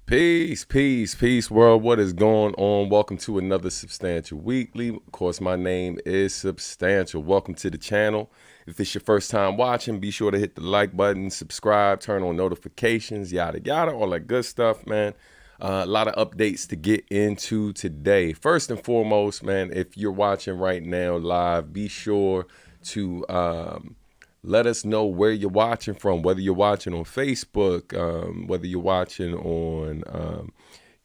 Peace, peace, peace, world. What is going on? Welcome to another Substantial Weekly. Of course, my name is Substantial. Welcome to the channel. If it's your first time watching, be sure to hit the like button, subscribe, turn on notifications, yada, yada, all that good stuff, man. A lot of updates to get into today. First and foremost, man, if you're watching right now live, be sure to let us know where you're watching from, whether you're watching on Facebook, whether you're watching on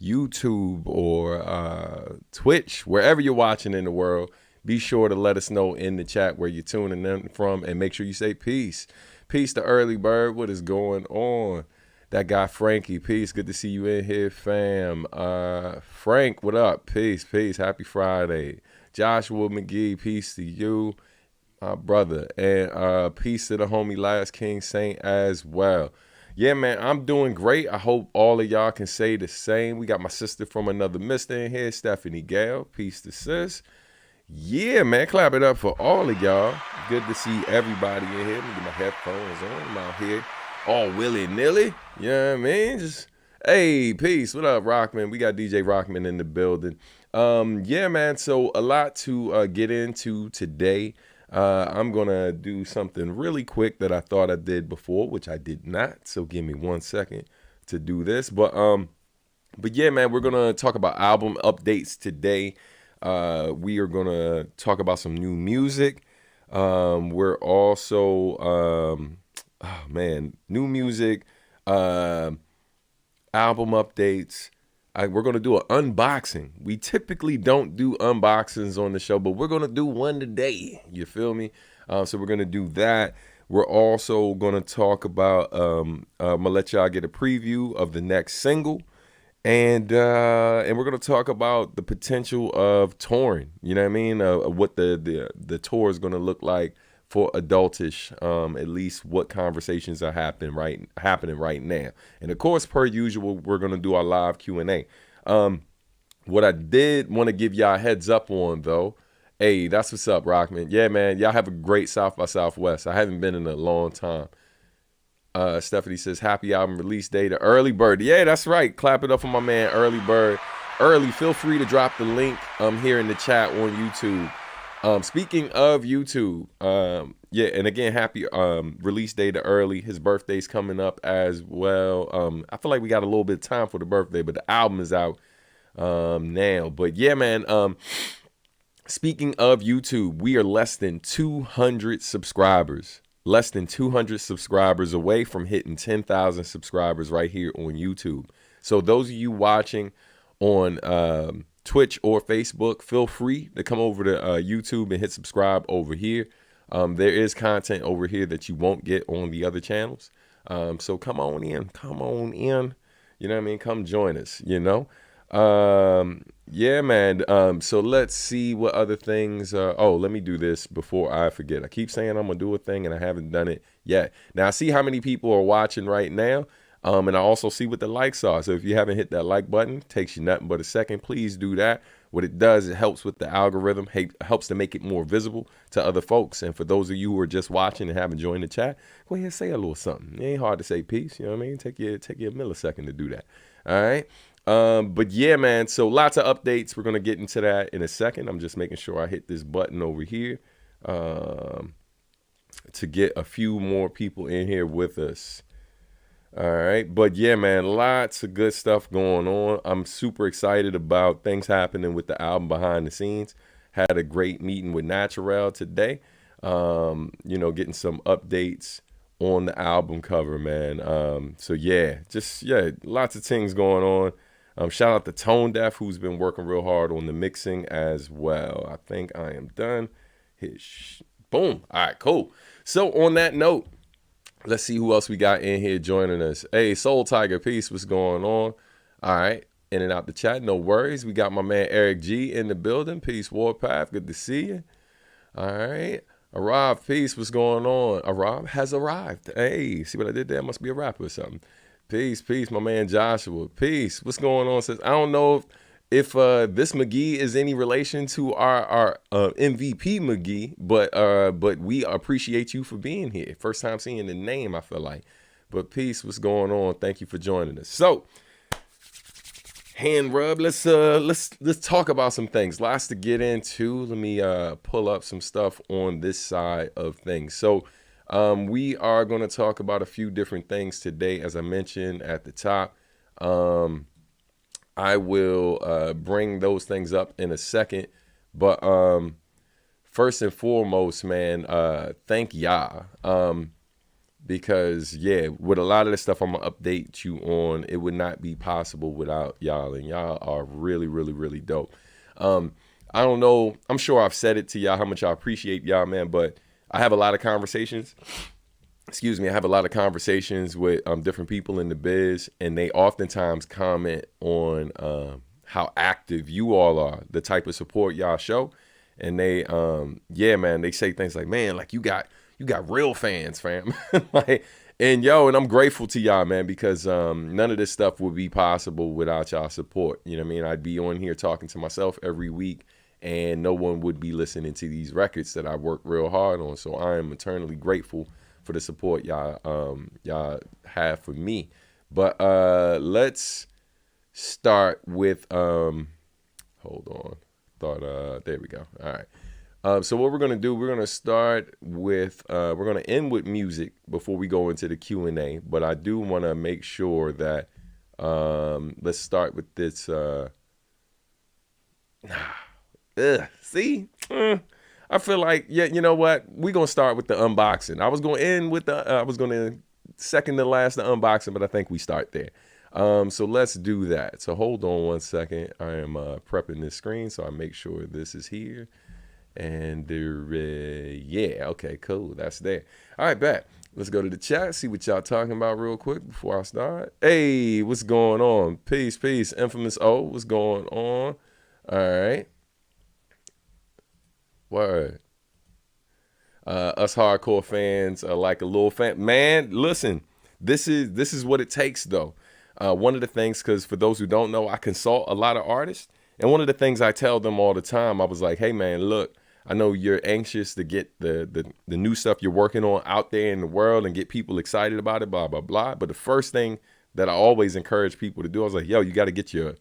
YouTube or Twitch, wherever you're watching in the world. Be sure to let us know in the chat where you're tuning in from, and make sure you say peace. Peace to Early Bird. What is going on? That guy Frankie, peace. Good to see you in here, fam. Frank, what up? Peace, peace. Happy Friday. Joshua McGee, peace to you, brother. And peace to the homie Last King Saint as well. Yeah, man, I'm doing great. I hope all of y'all can say the same. We got my sister from another mister in here, Stephanie Gale. Peace to sis. Yeah, man, clap it up for all of y'all. Good to see everybody in here. Let me get my headphones on. I'm out here all willy-nilly. You know what I mean? Just, hey, peace. What up, Rockman? We got DJ Rockman in the building. Yeah, man, so a lot to get into today. I'm going to do something really quick that I thought I did before, which I did not. So give me 1 second to do this. But yeah, man, we're going to talk about album updates today. We are going to talk about some new music. We're also, new music, album updates. We're going to do an unboxing. We typically don't do unboxings on the show, but we're going to do one today. You feel me? So we're going to do that. We're also going to talk about, I'm going to let y'all get a preview of the next single. And we're going to talk about the potential of touring, you know what I mean? What the tour is going to look like for Adultish, at least what conversations are happening right now. And of course, per usual, we're going to do our live Q&A. What I did want to give y'all a heads up on, though, hey, that's what's up, Rockman. Yeah, man, y'all have a great South by Southwest. I haven't been in a long time. Stephanie says, happy album release day to Early Bird. Yeah, that's right. Clap it up for my man, Early Bird. Early, feel free to drop the link here in the chat on YouTube. Speaking of YouTube, yeah, and again, happy release day to Early. His birthday's coming up as well. I feel like we got a little bit of time for the birthday, but the album is out now. But yeah, man, speaking of YouTube, we are less than 200 subscribers. Less than 200 subscribers away from hitting 10,000 subscribers right here on YouTube. So those of you watching on Twitch or Facebook, feel free to come over to YouTube and hit subscribe over here. There is content over here that you won't get on the other channels. So come on in. You know what I mean? Come join us, you know? Yeah, man. So let's see what other things. Oh, let me do this before I forget. I keep saying I'm going to do a thing and I haven't done it yet. Now, I see how many people are watching right now. And I also see what the likes are. So if you haven't hit that like button, takes you nothing but a second. Please do that. What it does, it helps with the algorithm, helps to make it more visible to other folks. And for those of you who are just watching and haven't joined the chat, go ahead and say a little something. It ain't hard to say peace. You know what I mean? Take you a millisecond to do that. All right. But yeah, man. So lots of updates. We're going to get into that in a second. I'm just making sure I hit this button over here to get a few more people in here with us. All right. But yeah, man, lots of good stuff going on. I'm super excited about things happening with the album behind the scenes. Had a great meeting with Naturel today. Getting some updates on the album cover, man. So yeah, lots of things going on. Shout out to Tone Deaf, who's been working real hard on the mixing as well. I think I am done. Boom. All right, cool. So on that note, let's see who else we got in here joining us. Hey, Soul Tiger, peace. What's going on? All right. In and out the chat. No worries. We got my man Eric G in the building. Peace, Warpath. Good to see you. All right. Arrived. Peace. What's going on? Arrived has arrived. Hey, see what I did there? Must be a rapper or something. Peace. My man Joshua. Peace. What's going on? Says, I don't know if this McGee is any relation to our MVP McGee, but we appreciate you for being here. First time seeing the name, I feel like. But peace, what's going on? Thank you for joining us. So, hand rub. Let's talk about some things. Lots to get into. Let me pull up some stuff on this side of things. So, we are going to talk about a few different things today, as I mentioned at the top. I will bring those things up in a second. But first and foremost, man, thank y'all. Because, yeah, with a lot of the stuff I'm going to update you on, it would not be possible without y'all. And y'all are really, really, really dope. I don't know. I'm sure I've said it to y'all how much I appreciate y'all, man. But I have a lot of conversations. I have a lot of conversations with different people in the biz, and they oftentimes comment on how active you all are, the type of support y'all show. And they, they say things like, man, like you got real fans, fam. and I'm grateful to y'all, man, because none of this stuff would be possible without y'all support. You know what I mean? I'd be on here talking to myself every week, and no one would be listening to these records that I work real hard on. So I am eternally grateful for the support y'all have for me. But let's start with hold on. There we go. All right. So what we're gonna do, we're gonna start with we're gonna end with music before we go into the Q&A. But I do want to make sure that let's start with this. I feel like, yeah, you know what? We're going to start with the unboxing. I was going to end with I was going to second to last the unboxing, but I think we start there. So let's do that. So hold on one second. I am prepping this screen so I make sure this is here. And okay, cool. That's there. All right, bet. Let's go to the chat, see what y'all talking about real quick before I start. Hey, what's going on? Peace. Infamous O, what's going on? All right. Word. Us hardcore fans are like a little fan. Man, listen, this is what it takes, though. One of the things, because for those who don't know, I consult a lot of artists. And one of the things I tell them all the time, I was like, hey, man, look, I know you're anxious to get the new stuff you're working on out there in the world and get people excited about it, blah, blah, blah. But the first thing that I always encourage people to do, I was like, yo, you got to get your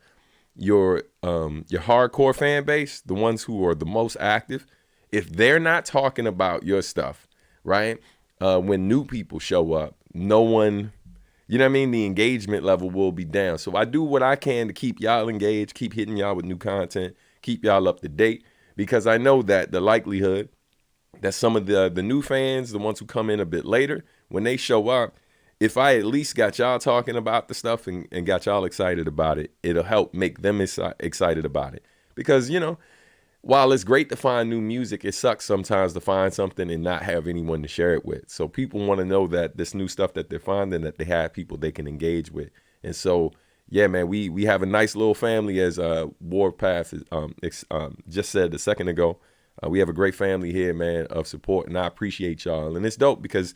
hardcore fan base, the ones who are the most active. If they're not talking about your stuff, right? When new people show up, no one, you know what I mean? The engagement level will be down. So I do what I can to keep y'all engaged, keep hitting y'all with new content, keep y'all up to date, because I know that the likelihood that some of the new fans, the ones who come in a bit later, when they show up, if I at least got y'all talking about the stuff and got y'all excited about it, it'll help make them excited about it. Because, while it's great to find new music, it sucks sometimes to find something and not have anyone to share it with. So people want to know that this new stuff that they're finding, that they have people they can engage with. And so, yeah, man, we have a nice little family, as Warpath just said a second ago. We have a great family here, man, of support, and I appreciate y'all. And it's dope because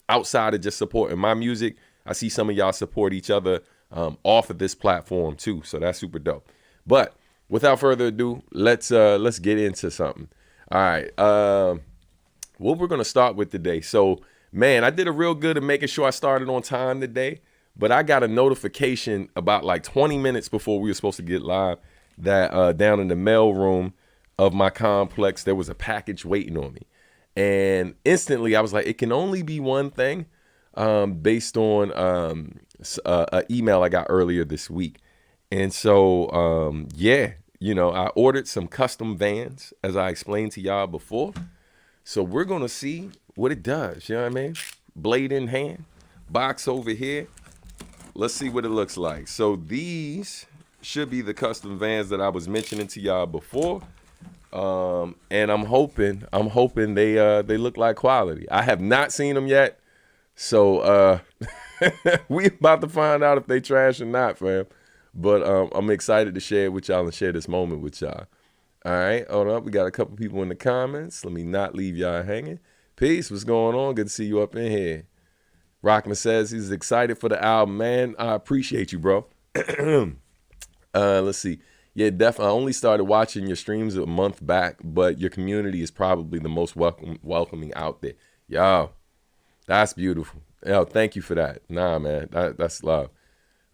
outside of just supporting my music, I see some of y'all support each other off of this platform too. So that's super dope. But without further ado, let's get into something. All right. What we're gonna start with today. So, man, I did a real good at making sure I started on time today, but I got a notification about like 20 minutes before we were supposed to get live that down in the mail room of my complex, there was a package waiting on me. And instantly I was like, it can only be one thing, based on an email I got earlier this week. And so, yeah, I ordered some custom vans, as I explained to y'all before. So we're going to see what it does. You know what I mean? Blade in hand, box over here. Let's see what it looks like. So these should be the custom vans that I was mentioning to y'all before. And I'm hoping they look like quality. I have not seen them yet. So, we about to find out if they trash or not, fam. But, I'm excited to share it with y'all and share this moment with y'all. All right. Hold up. We got a couple people in the comments. Let me not leave y'all hanging. Peace. What's going on? Good to see you up in here. Rockman says he's excited for the album, man. I appreciate you, bro. Let's see. Yeah, definitely. I only started watching your streams a month back, but your community is probably the most welcoming out there. Yo, that's beautiful. Yo, thank you for that. Nah, man, that's love.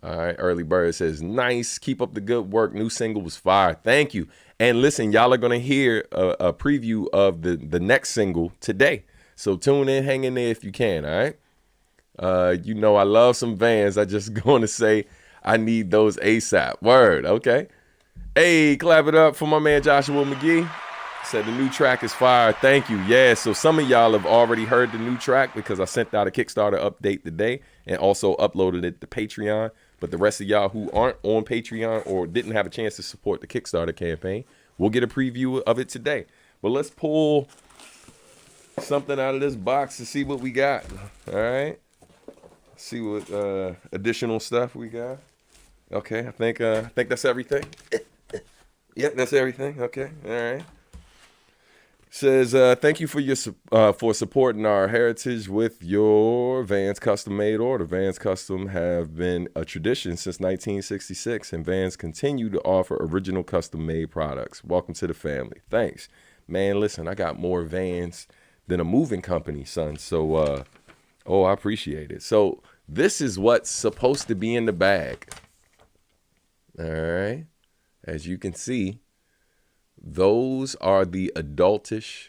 All right, Early Bird says, nice. Keep up the good work. New single was fire. Thank you. And listen, y'all are going to hear a preview of the next single today. So tune in, hang in there if you can, all right? I love some Vans. I just going to say I need those ASAP. Word, okay. Hey, clap it up for my man Joshua McGee. Said the new track is fire. Thank you. Yeah, so some of y'all have already heard the new track because I sent out a Kickstarter update today and also uploaded it to Patreon. But the rest of y'all who aren't on Patreon or didn't have a chance to support the Kickstarter campaign, we'll get a preview of it today. But let's pull something out of this box to see what we got. All right. See what additional stuff we got. Okay, I think that's everything. Yep, that's everything. Okay, all right. Says, thank you for supporting our heritage with your Vans custom made order. Vans Custom have been a tradition since 1966, and Vans continue to offer original custom made products. Welcome to the family. Thanks, man. Listen, I got more Vans than a moving company, son. So, I appreciate it. So this is what's supposed to be in the bag. All right. As you can see, those are the Adultish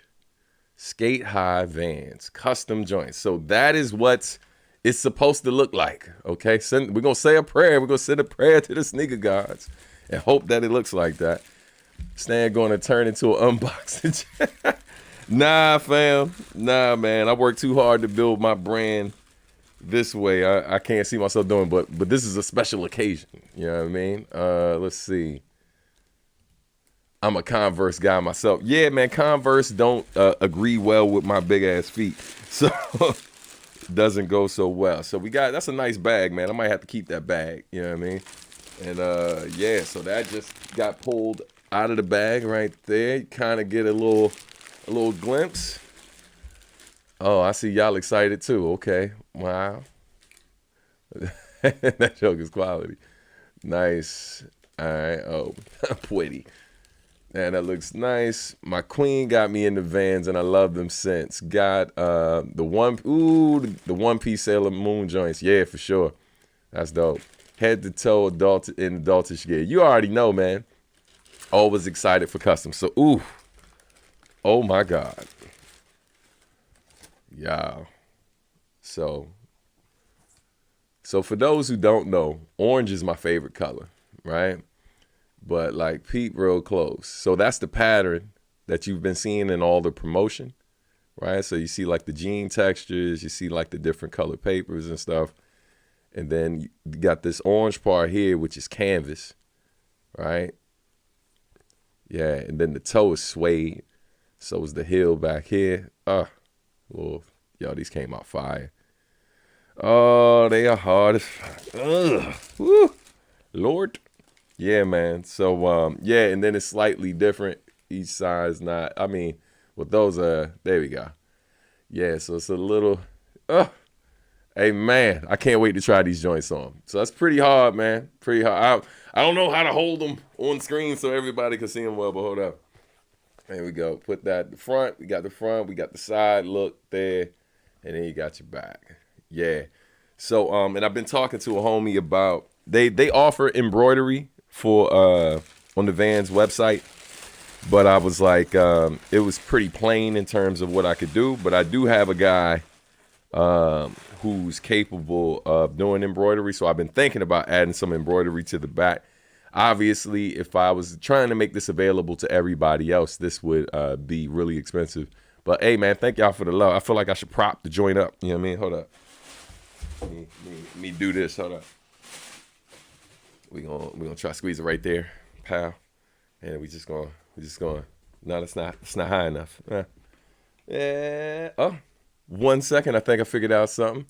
Skate High Vans, custom joints. So that is what it's supposed to look like, okay? We're going to say a prayer. We're going to send a prayer to the sneaker gods and hope that it looks like that. Stan going to turn into an unboxing. Nah, fam. Nah, man. I worked too hard to build my brand this way. I can't see myself doing, but this is a special occasion. You know what I mean? Let's see. I'm a Converse guy myself. Yeah, man, Converse don't agree well with my big ass feet. So it doesn't go so well. So that's a nice bag, man. I might have to keep that bag. You know what I mean? And yeah, so that just got pulled out of the bag right there. You kind of get a little glimpse. Oh, I see y'all excited too. Okay. Wow. That joke is quality. Nice. All right. Oh, pretty. And that looks nice. My queen got me in the Vans, and I love them since. Got the one piece Sailor Moon joints. Yeah, for sure. That's dope. Head to toe in adultish gear. You already know, man. Always excited for custom. So, ooh. Oh my God. Yeah. So for those who don't know, orange is my favorite color, right? But like peep real close. So that's the pattern that you've been seeing in all the promotion, right? So you see like the jean textures, you see like the different color papers and stuff. And then you got this orange part here, which is canvas, right? Yeah, and then the toe is suede. So is the heel back here. Well, yo, these came out fire. Oh, they are hard as fuck. Ugh. Woo. Lord. Yeah, man. So yeah, and then it's slightly different. Each side's not. I mean, with those there we go. Yeah, so it's a little hey man, I can't wait to try these joints on. So that's pretty hard, man. Pretty hard. I don't know how to hold them on screen so everybody can see them well, but hold up. There we go. Put that in the front. We got the front. We got the side. Look there. And then you got your back. Yeah. So and I've been talking to a homie about they offer embroidery for on the Vans website, but I was like it was pretty plain in terms of what I could do. But I do have a guy who's capable of doing embroidery, so I've been thinking about adding some embroidery to the back. Obviously, if I was trying to make this available to everybody else, this would be really expensive. But hey, man, thank y'all for the love. I feel like I should prop the joint up. You know what I mean? Hold up. Let me do this. Hold up. We gonna try to squeeze it right there, pal. And we just gonna. No, it's not high enough. Yeah. Oh, 1 second. I think I figured out something.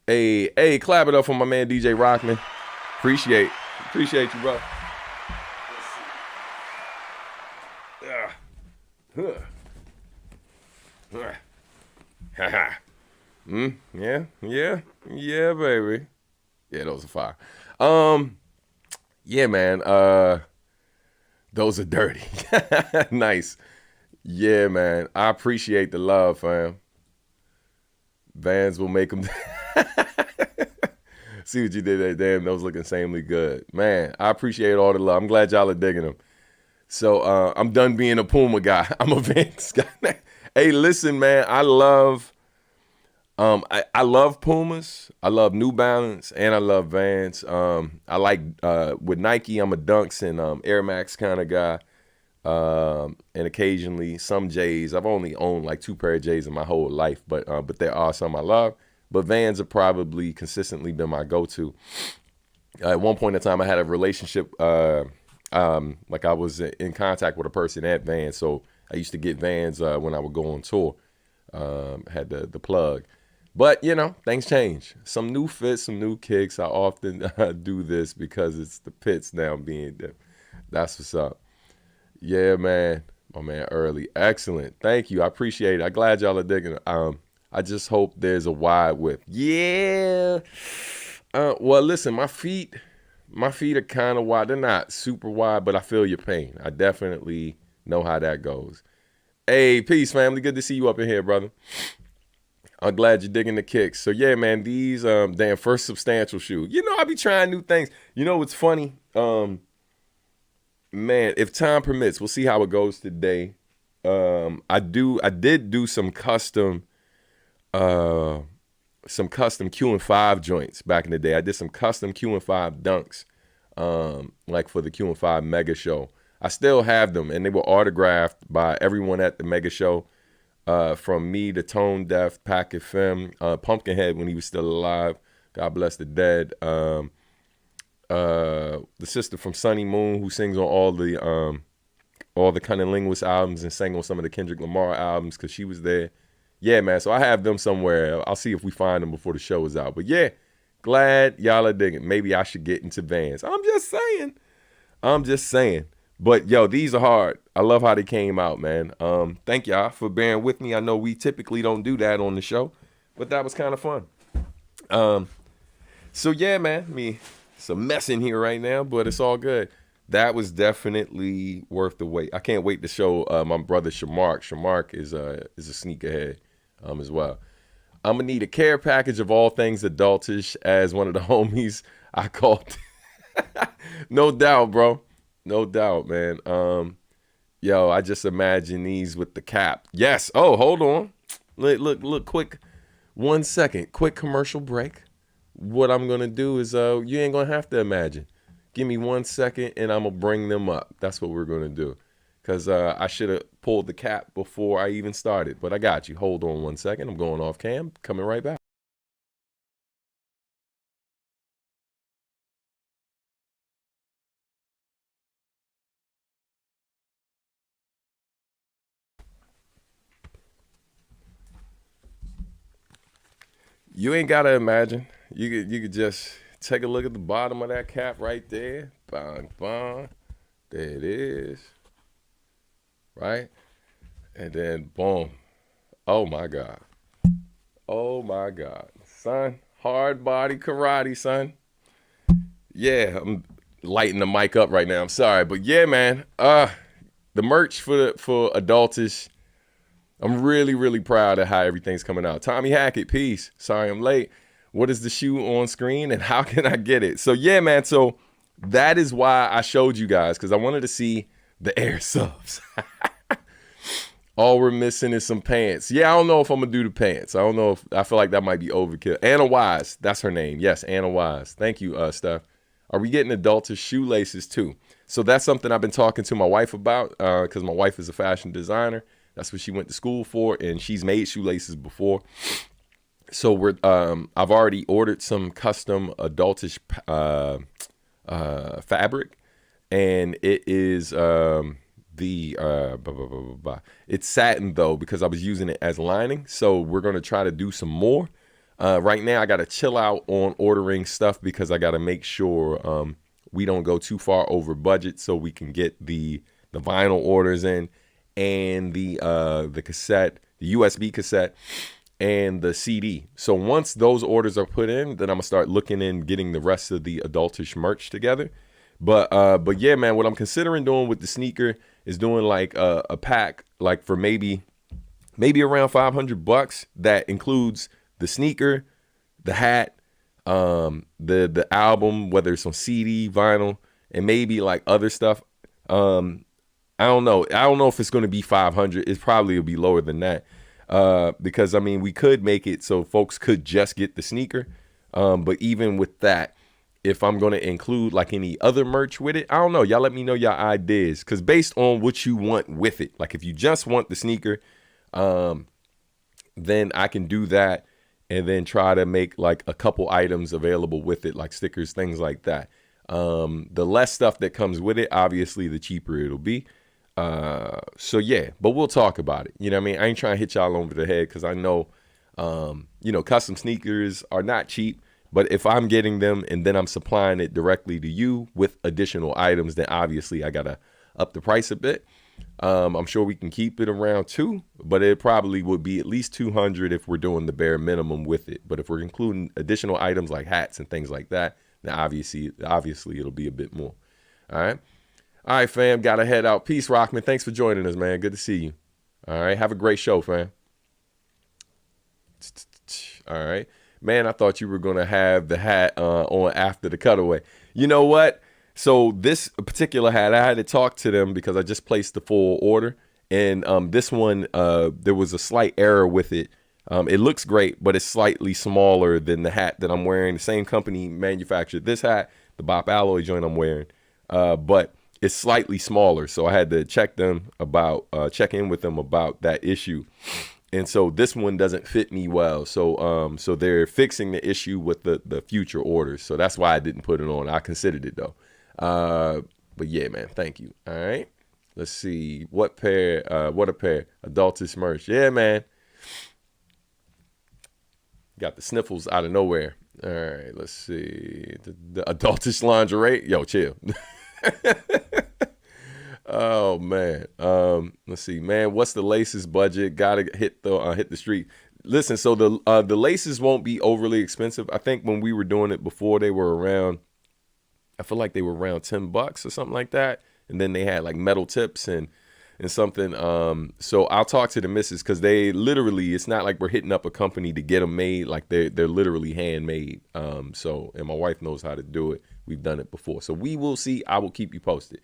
Hey, clap it up for my man DJ Rockman. Appreciate you, bro. Yeah, baby. Yeah, those are fire. Yeah, man. Those are dirty. Nice. Yeah, man. I appreciate the love, fam. Vans will make them. See what you did there. Damn, those look insanely good. Man, I appreciate all the love. I'm glad y'all are digging them. So I'm done being a Puma guy. I'm a Vans guy. Hey, listen, man. I love Pumas. I love New Balance, and I love Vans. I like with Nike. I'm a Dunks and Air Max kind of guy. And occasionally some J's. I've only owned like 2 pair of J's in my whole life, but there are some I love. But Vans have probably consistently been my go-to. At one point in time, I had a relationship, like I was in contact with a person at Vans, so I used to get Vans when I would go on tour. Had the plug. But, you know, things change. Some new fits, some new kicks. I often do this because it's the pits now being there. That's what's up. Yeah, man. My man Early. Excellent. Thank you. I appreciate it. I'm glad y'all are digging it. I just hope there's a wide width. Yeah. Well, listen, my feet are kind of wide. They're not super wide, but I feel your pain. I definitely know how that goes. Hey, peace, family. Good to see you up in here, brother. I'm glad you're digging the kicks. So, yeah, man, these damn first substantial shoe. You know, I be trying new things. You know what's funny? Man, if time permits, we'll see how it goes today. I did do some custom Q and 5 joints back in the day. I did some custom Q and 5 dunks, like for the Q and 5 mega show. I still have them, and they were autographed by everyone at the mega show, from me to Tone Deaf, Packet Femme, Pumpkinhead when he was still alive. God bless the dead. The sister from Sunny Moon who sings on all the Cunning Linguist albums and sang on some of the Kendrick Lamar albums because she was there. Yeah, man. So I have them somewhere. I'll see if we find them before the show is out. But yeah, glad y'all are digging. Maybe I should get into Vans. I'm just saying. But yo, these are hard. I love how they came out, man. Thank y'all for bearing with me. I know we typically don't do that on the show, but that was kind of fun. So yeah, man. It's a mess in here right now, but it's all good. That was definitely worth the wait. I can't wait to show my brother Shamark. Shamark is a sneakerhead as well. I'm gonna need a care package of all things adultish, as one of the homies I called. No doubt, bro. No doubt, man. Yo, I just imagine these with the cap. Yes. Oh, hold on. Look, quick. 1 second. Quick commercial break. What I'm going to do is, you ain't going to have to imagine. Give me 1 second and I'm going to bring them up. That's what we're going to do. Because I should have pulled the cap before I even started. But I got you. Hold on 1 second. I'm going off cam. Coming right back. You ain't gotta imagine. You could just take a look at the bottom of that cap right there. Bang, bang. There it is. Right? And then boom. Oh my God. Oh my God. Son, hard body karate, son. Yeah, I'm lighting the mic up right now. I'm sorry. But yeah, man. The merch for Adultish, I'm really, really proud of how everything's coming out. Tommy Hackett, peace. Sorry I'm late. What is the shoe on screen and how can I get it? So yeah, man. So that is why I showed you guys, because I wanted to see the Air subs. All we're missing is some pants. Yeah, I don't know if I'm gonna do the pants. I don't know if I feel like that might be overkill. Anna Wise, that's her name. Yes, Anna Wise. Thank you, Steph. Are we getting Adultish shoelaces too? So that's something I've been talking to my wife about, because my wife is a fashion designer. That's what she went to school for, and she's made shoelaces before. So I've already ordered some custom Adultish fabric, and it is it's satin though, because I was using it as lining. So we're gonna try to do some more. Right now I gotta chill out on ordering stuff because I gotta make sure we don't go too far over budget, so we can get the vinyl orders in, and the cassette, the USB cassette, and the CD. So once those orders are put in, then I'm gonna start looking in getting the rest of the Adultish merch together. But yeah, man, what I'm considering doing with the sneaker is doing like a pack, like for maybe around $500. That includes the sneaker, the hat, the album, whether it's on CD, vinyl, and maybe like other stuff. I don't know. I don't know if it's going to be 500. It probably will be lower than that. Because I mean, we could make it so folks could just get the sneaker. But even with that, if I'm going to include like any other merch with it, I don't know. Y'all let me know your ideas, because based on what you want with it, like if you just want the sneaker, then I can do that, and then try to make like a couple items available with it, like stickers, things like that. The less stuff that comes with it, obviously, the cheaper it'll be. So yeah, but we'll talk about it. You know what I mean? I ain't trying to hit y'all over the head, because I know, custom sneakers are not cheap. But if I'm getting them and then I'm supplying it directly to you with additional items, then obviously I got to up the price a bit. I'm sure we can keep it around $200, but it probably would be at least $200 if we're doing the bare minimum with it. But if we're including additional items like hats and things like that, then obviously it'll be a bit more. All right. All right, fam. Got to head out. Peace, Rockman. Thanks for joining us, man. Good to see you. All right. Have a great show, fam. All right. Man, I thought you were going to have the hat on after the cutaway. You know what? So this particular hat, I had to talk to them because I just placed the full order. And this one, there was a slight error with it. It looks great, but it's slightly smaller than the hat that I'm wearing. The same company manufactured this hat, the Bop Alloy joint I'm wearing. But it's slightly smaller. So I had to check in with them about that issue. And so this one doesn't fit me well. So so they're fixing the issue with the future orders. So that's why I didn't put it on. I considered it though. But yeah, man, thank you. All right. Let's see. What a pair. Adultish merch. Yeah, man. Got the sniffles out of nowhere. All right. Let's see. The Adultish lingerie. Yo, chill. Oh man. Let's see, man. What's the laces budget? Gotta hit the street. Listen, so the laces won't be overly expensive. I think when we were doing it before, they were around, I feel like they were around $10 or something like that. And then they had like metal tips and something. So I'll talk to the missus, because they literally, it's not like we're hitting up a company to get them made. Like they're literally handmade. So, and my wife knows how to do it. We've done it before. So we will see. I will keep you posted.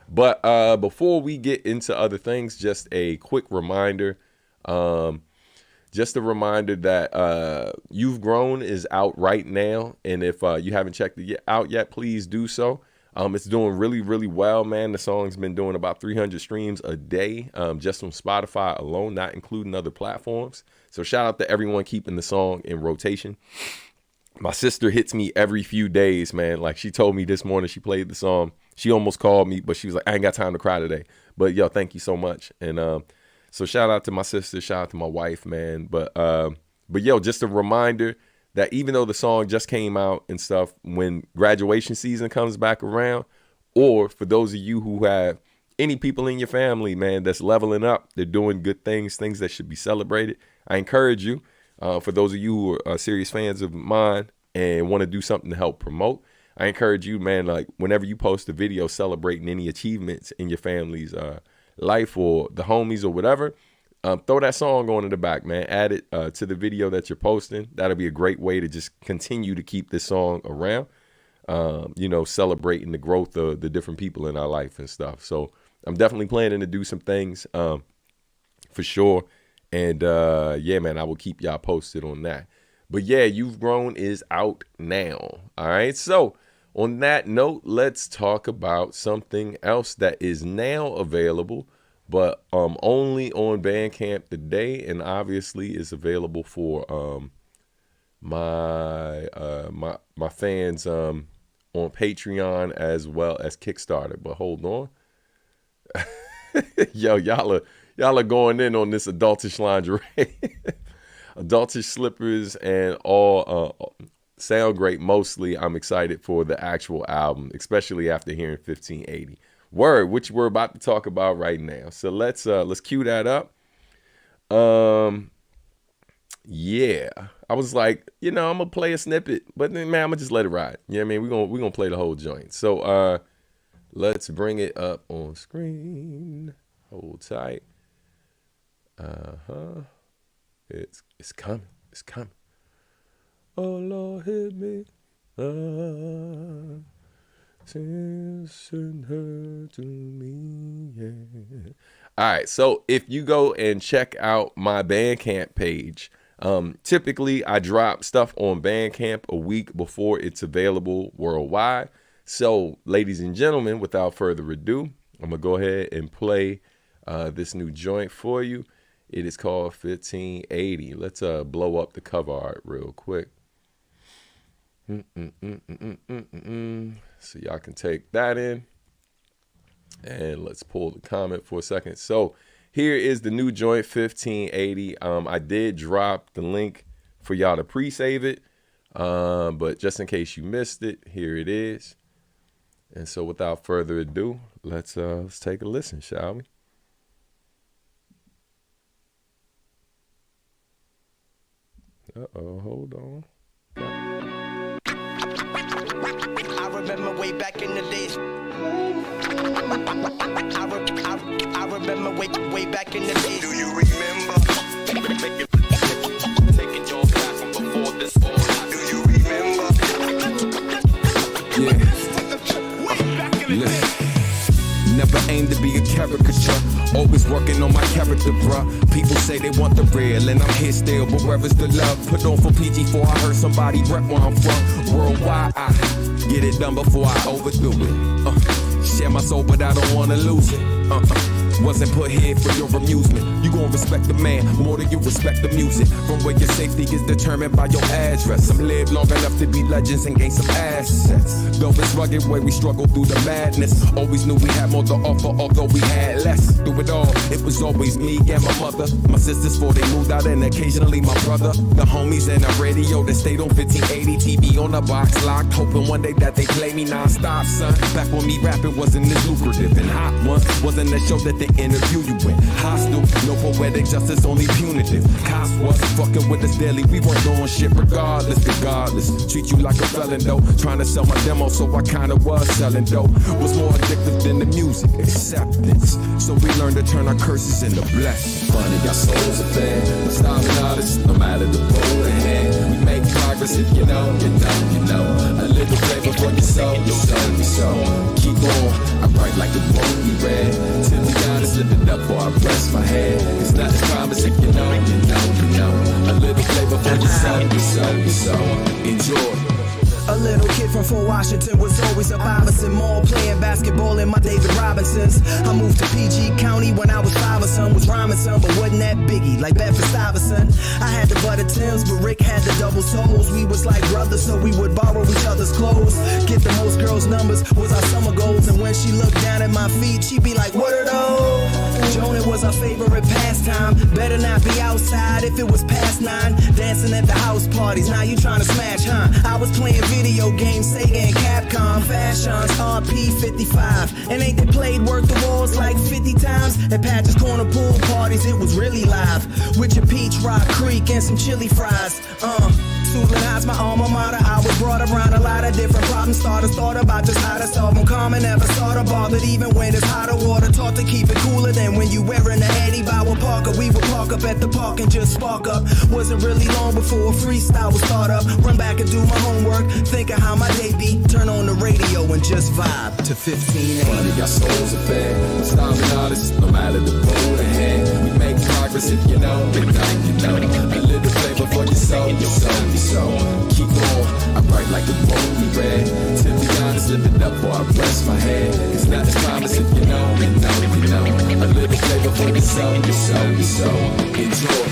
But before we get into other things, just a quick reminder. Just a reminder that You've Grown is out right now. And if you haven't checked it out yet, please do so. It's doing really, really well, man. The song's been doing about 300 streams a day, just on Spotify alone, not including other platforms. So shout out to everyone keeping the song in rotation. My sister hits me every few days, man. Like she told me this morning, she played the song. She almost called me, but she was like, I ain't got time to cry today. But yo, thank you so much. And so shout out to my sister, shout out to my wife, man. But yo, just a reminder that even though the song just came out and stuff, when graduation season comes back around, or for those of you who have any people in your family, man, that's leveling up, they're doing good things that should be celebrated, I encourage you, for those of you who are serious fans of mine and want to do something to help promote, I encourage you, man, like whenever you post a video celebrating any achievements in your family's life or the homies or whatever, throw that song on in the back, man. Add it to the video that you're posting. That'll be a great way to just continue to keep this song around, celebrating the growth of the different people in our life and stuff. So I'm definitely planning to do some things for sure. And yeah, man, I will keep y'all posted on that. But yeah, You've Grown is out now. All right. So on that note, let's talk about something else that is now available, but only on Bandcamp today, and obviously is available for my fans on Patreon as well as Kickstarter. But hold on, yo, y'all are going in on this adultish lingerie, adultish slippers, and all sound great. Mostly, I'm excited for the actual album, especially after hearing 1580. Word, which we're about to talk about right now. So let's cue that up. Yeah, I was like, I'm gonna play a snippet, but then, man, I'm gonna just let it ride. You know what I mean? We're gonna play the whole joint. So let's bring it up on screen. Hold tight. It's coming. It's coming. Oh Lord, hit me. Send her to me, yeah. All right, so if you go and check out my Bandcamp page, typically I drop stuff on Bandcamp a week before it's available worldwide. So, ladies and gentlemen, without further ado, I'm gonna go ahead and play this new joint for you. It is called 1580. Let's blow up the cover art real quick. So y'all can take that in, and let's pull the comment for a second. So here is the new joint 1580. I did drop the link for y'all to pre-save it, but just in case you missed it, here it is. And so without further ado, let's take a listen, shall we? Hold on. I remember way back in the days. I remember way back in the days. Do you remember? Taking your back from before this all. Do you remember? Yeah. Way back in the days. Never aim to be a caricature. Always working on my character, bruh. People say they want the real, and I'm here still, but where is the love? Put on for PG4, I heard somebody rep where I'm from. Worldwide, I get it done before I overdo it. Share my soul, but I don't wanna lose it. Wasn't put here for your amusement. You gon' respect the man more than you respect the music. From where your safety is determined by your address. Some live long enough to be legends and gain some assets. Though it's rugged way we struggle through the madness. Always knew we had more to offer, although we had less. Through it all, it was always me and my mother. My sisters before they moved out, and occasionally my brother. The homies and our radio that stayed on 1580. TV on the box locked, hoping one day that they play me non-stop, son. Back when me rapping wasn't as lucrative, and Hot Ones wasn't a show that they interview you in. Hostile, no poetic justice, only punitive. Cops was fucking with us daily, we weren't doing shit regardless. Treat you like a felon though, trying to sell my demo, so I kinda was selling dope. Was more addictive than the music, acceptance. So we learned to turn our curses into blessings. Funny, our souls are fair, we're starving artists, no matter the road ahead. We make progress if you know. A little flavor for your soul, your soul. Keep on, I write like the book we read. Till we gotta slip it up before I rest my head. It's not a promise if you know. A little flavor for your soul. Enjoy. A little kid from Fort Washington was always a Iverson Mall, playing basketball in my David Robinsons. I moved to PG County when I was 5 or son, was rhyming some, but wasn't that biggie, like Bedford Stuyvesant. I had the butter Timbs, but Rick had the double soles. We was like brothers, so we would borrow each other's clothes. Get the most girls' numbers was our summer goals, and when she looked down at my feet, she'd be like, what are those? Jonah was our favorite pastime. time. Better not be outside if it was past 9. Dancing at the house parties, now you tryna smash, huh? I was playing video games, Sega and Capcom. Fashions, RP 55. And ain't they played Work the Walls like 50 times? At Patches Corner pool parties, it was really live. With your Peach Rock Creek and some chili fries. Suitland High's my alma mater. I was brought around a lot of different problem starters. Thought about just how to solve them. Calm and never sort of bothered. Even when it's hotter water, taught to keep it cooler than when you wearing the Eddie Bauer Parker. We would park up at the park and just spark up. Wasn't really long before a freestyle would start up. Run back and do my homework. Think of how my day be. Turn on the radio and just vibe to 1580. Money got souls of bad. Starving artists, no matter the road ahead. We make progress if you know, you know. A little flavor for your soul, your soul, your soul. Keep on, I write like a bone red. To be honest, live it up before I rest my head. It's not as promise if you know, you know, you know. A little flavor for your soul, your soul, your soul. Enjoy.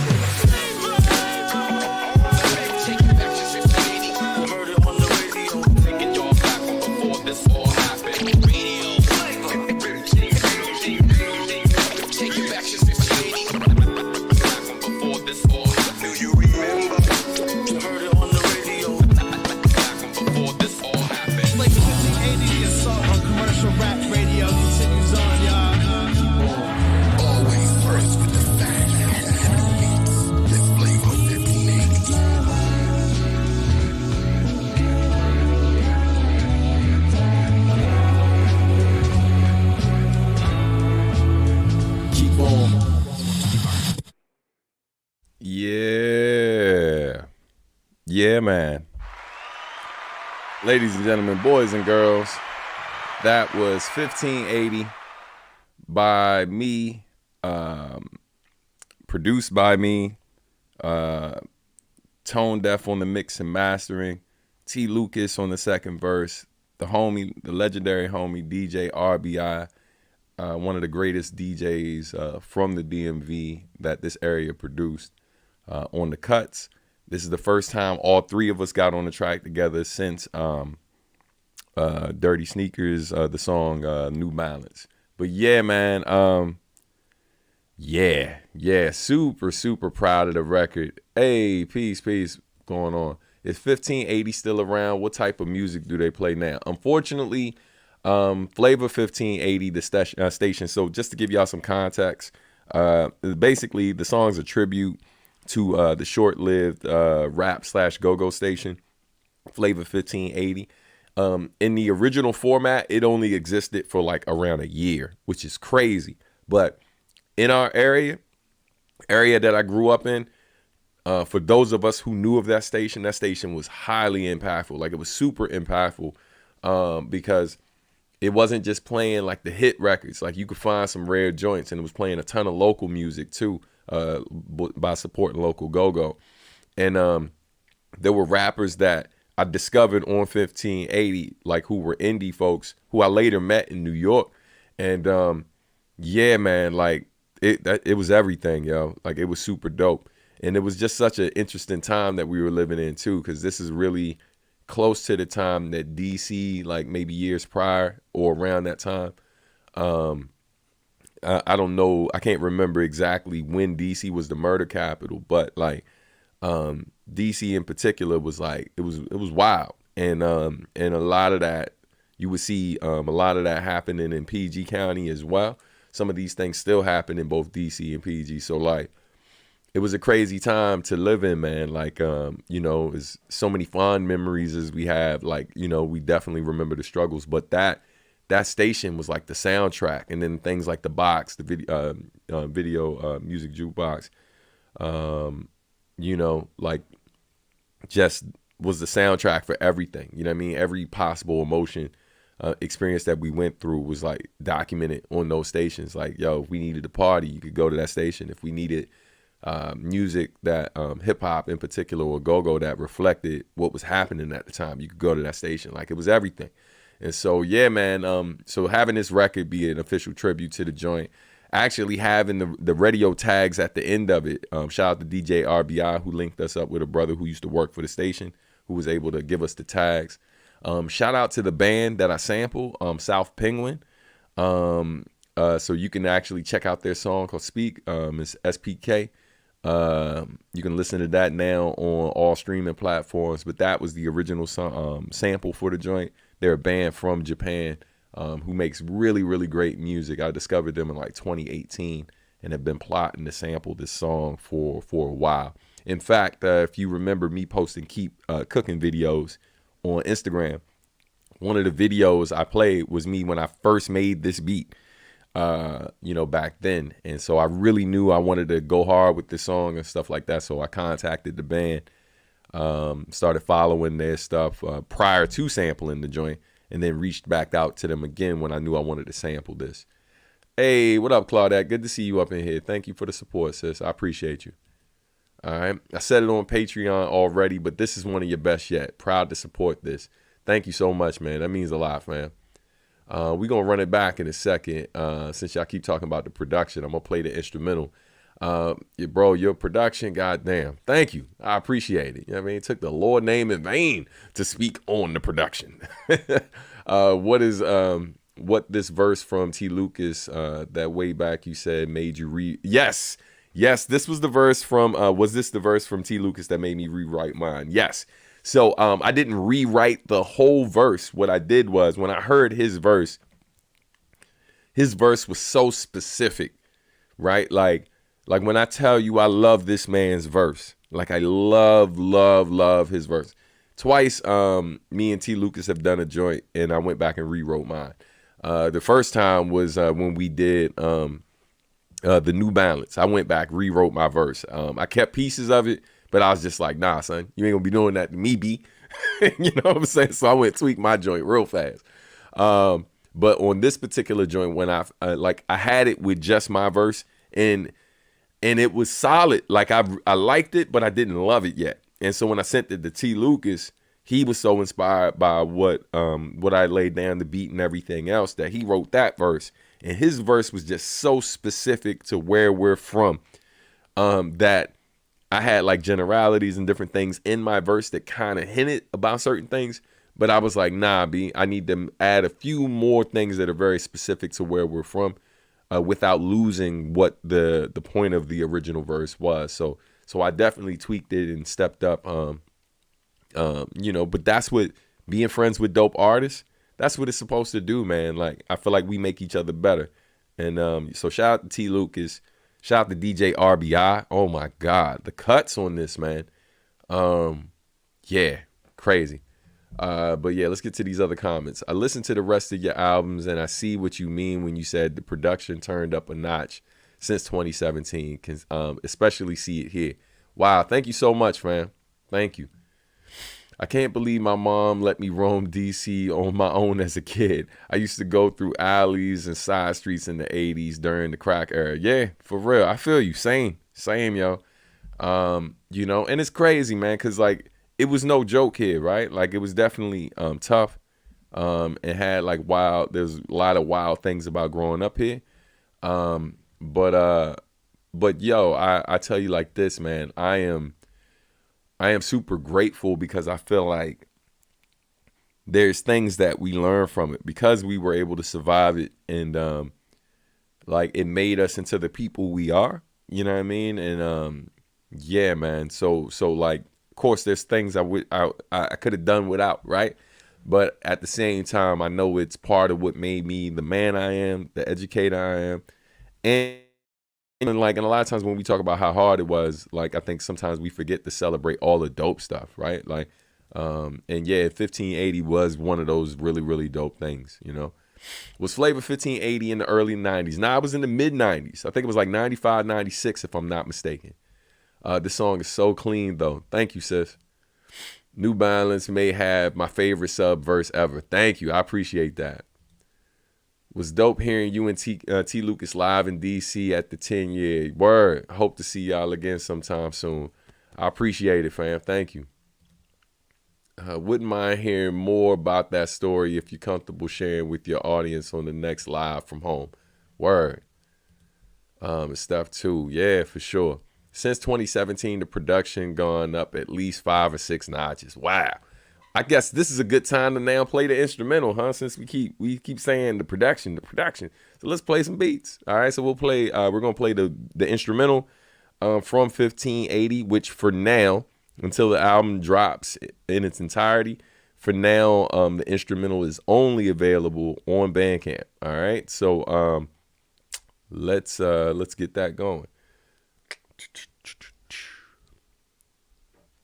Yeah, man. Ladies and gentlemen, boys and girls, that was 1580 by me, produced by me, Tone Deaf on the mix and mastering, T. Lucas on the second verse, the legendary homie DJ RBI, one of the greatest DJs from the DMV that this area produced, on the cuts. This is the first time all three of us got on the track together since Dirty Sneakers, the song New Balance. But yeah, man, yeah, super proud of the record. Hey, peace going on. Is 1580 still around? What type of music do they play now? Unfortunately, Flavor 1580, the station. So just to give y'all some context, basically the song's a tribute to the short-lived rap/go-go station, Flavor 1580. In the original format, it only existed for like around a year, which is crazy. But in our area that I grew up in, for those of us who knew of that station was highly impactful. Like, it was super impactful because it wasn't just playing like the hit records. Like, you could find some rare joints, and it was playing a ton of local music too. By supporting local go-go. And there were rappers that I discovered on 1580, like, who were indie folks who I later met in New York. And yeah, man, like, it was everything, yo. Like, it was super dope. And it was just such an interesting time that we were living in too, because this is really close to the time that DC, like maybe years prior or around that time, I don't know. I can't remember exactly when DC was the murder capital, but like DC in particular was like, it was wild. And a lot of that, you would see a lot of that happening in PG County as well. Some of these things still happen in both DC and PG. So like, it was a crazy time to live in, man. Like, it's so many fond memories as we have. Like, we definitely remember the struggles, but that station was like the soundtrack, and then things like the box, the video music jukebox, like, just was the soundtrack for everything. You know what I mean? Every possible emotion, experience that we went through was like documented on those stations. Like, yo, if we needed a party, you could go to that station. If we needed music that hip hop in particular, or go-go that reflected what was happening at the time, you could go to that station. Like, it was everything. And so, yeah, man, so having this record be an official tribute to the joint, actually having the radio tags at the end of it, shout out to DJ RBI, who linked us up with a brother who used to work for the station, who was able to give us the tags. Shout out to the band that I sampled, South Penguin. So you can actually check out their song called Speak. It's SPK. You can listen to that now on all streaming platforms. But that was the original sample for the joint. They're a band from Japan who makes really, really great music. I discovered them in like 2018 and have been plotting to sample this song for a while. In fact, if you remember me posting Keep Cooking videos on Instagram, one of the videos I played was me when I first made this beat, back then. And so I really knew I wanted to go hard with this song and stuff like that. So I contacted the band, started following their stuff prior to sampling the joint, and then reached back out to them again when I knew I wanted to sample this. Hey, what up, Claudette? Good to see you up in here. Thank you for the support, sis. I appreciate you. All right. I said it on Patreon already, but this is one of your best yet. Proud to support this. Thank you so much, man. That means a lot, fam. We're going to run it back in a second. Since y'all keep talking about the production, I'm going to play the instrumental. Bro, your production, goddamn. Thank you. I appreciate it. You know what I mean? It took the Lord name in vain to speak on the production. What this verse from T. Lucas, that way back you said made you read? Yes, this was the verse from, was this the verse from T. Lucas that made me rewrite mine? Yes. So I didn't rewrite the whole verse. What I did was when I heard his verse was so specific, right? Like when I tell you I love this man's verse, like I love his verse. Twice, me and T. Lucas have done a joint and I went back and rewrote mine. The first time was when we did the New Balance. I went back, rewrote my verse. I kept pieces of it, but I was just like, nah, son, you ain't gonna be doing that to me, B. You know what I'm saying? So I went tweak my joint real fast. But on this particular joint, when I had it with just my verse and it was solid. Like I liked it, but I didn't love it yet. And so when I sent it to T. Lucas, he was so inspired by what I laid down, the beat and everything else, that he wrote that verse. And his verse was just so specific to where we're from, that I had like generalities and different things in my verse that kind of hinted about certain things. But I was like, nah, B, I need to add a few more things that are very specific to where we're from, without losing what the point of the original verse was. So I definitely tweaked it and stepped up, but that's what being friends with dope artists, that's what it's supposed to do, man. Like, I feel like we make each other better. And so shout out to T. Lucas. Shout out to DJ RBI. Oh, my God. The cuts on this, man. Yeah, crazy. But, yeah, let's get to these other comments. I listened to the rest of your albums, and I see what you mean when you said the production turned up a notch since 2017. Can especially see it here. Wow, thank you so much, man. Thank you. I can't believe my mom let me roam D.C. on my own as a kid. I used to go through alleys and side streets in the 80s during the crack era. Yeah, for real. I feel you. Same, yo. And it's crazy, man, because, like, it was no joke here, right? Like, it was definitely tough. It had, like, there's a lot of wild things about growing up here. But yo, I tell you like this, man, I am super grateful because I feel like there's things that we learn from it because we were able to survive it, and like it made us into the people we are, you know what I mean? And yeah, man. So like, of course there's things I could have done without, right? But at the same time, I know it's part of what made me the man I am, the educator I am. And like, and a lot of times when we talk about how hard it was, like, I think sometimes we forget to celebrate all the dope stuff, right? Like, and yeah, 1580 was one of those really, really dope things, Was Flavor 1580 in the early 90s? Nah, I was in the mid 90s. I think it was like 95, 96, if I'm not mistaken. This song is so clean, though. Thank you, sis. New Balance may have my favorite sub verse ever. Thank you. I appreciate that. Was dope hearing you and T. Lucas live in D.C. at the 10-year. Word. Hope to see y'all again sometime soon. I appreciate it, fam. Thank you. Wouldn't mind hearing more about that story if you're comfortable sharing with your audience on the next live from home. Word. And stuff too. Yeah, for sure. Since 2017, the production gone up at least 5 or 6 notches. Wow. I guess this is a good time to now play the instrumental, huh? Since we keep saying the production. So let's play some beats. All right. So we'll play. We're gonna play the instrumental from 1580, which for now, until the album drops in its entirety, for now, the instrumental is only available on Bandcamp. All right. So let's get that going.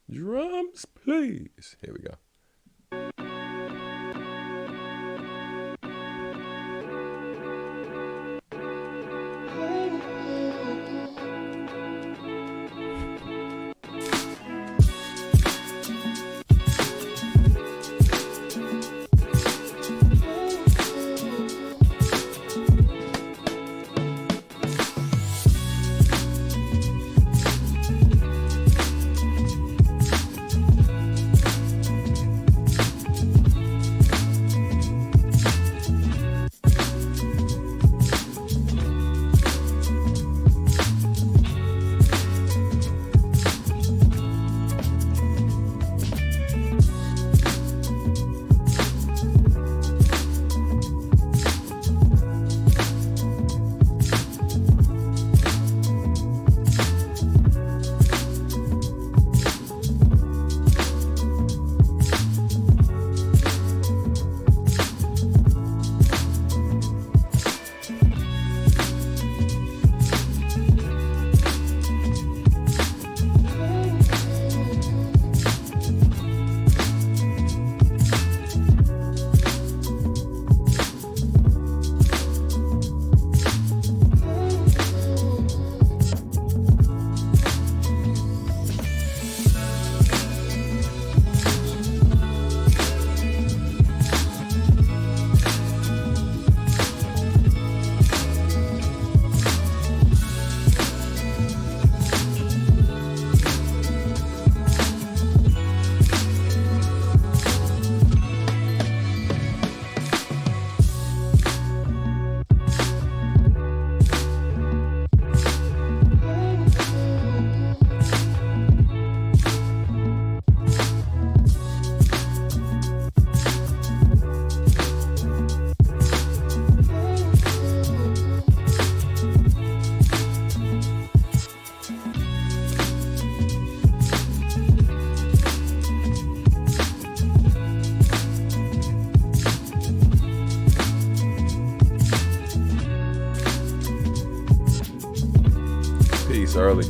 Drums, please. Here we go. Early.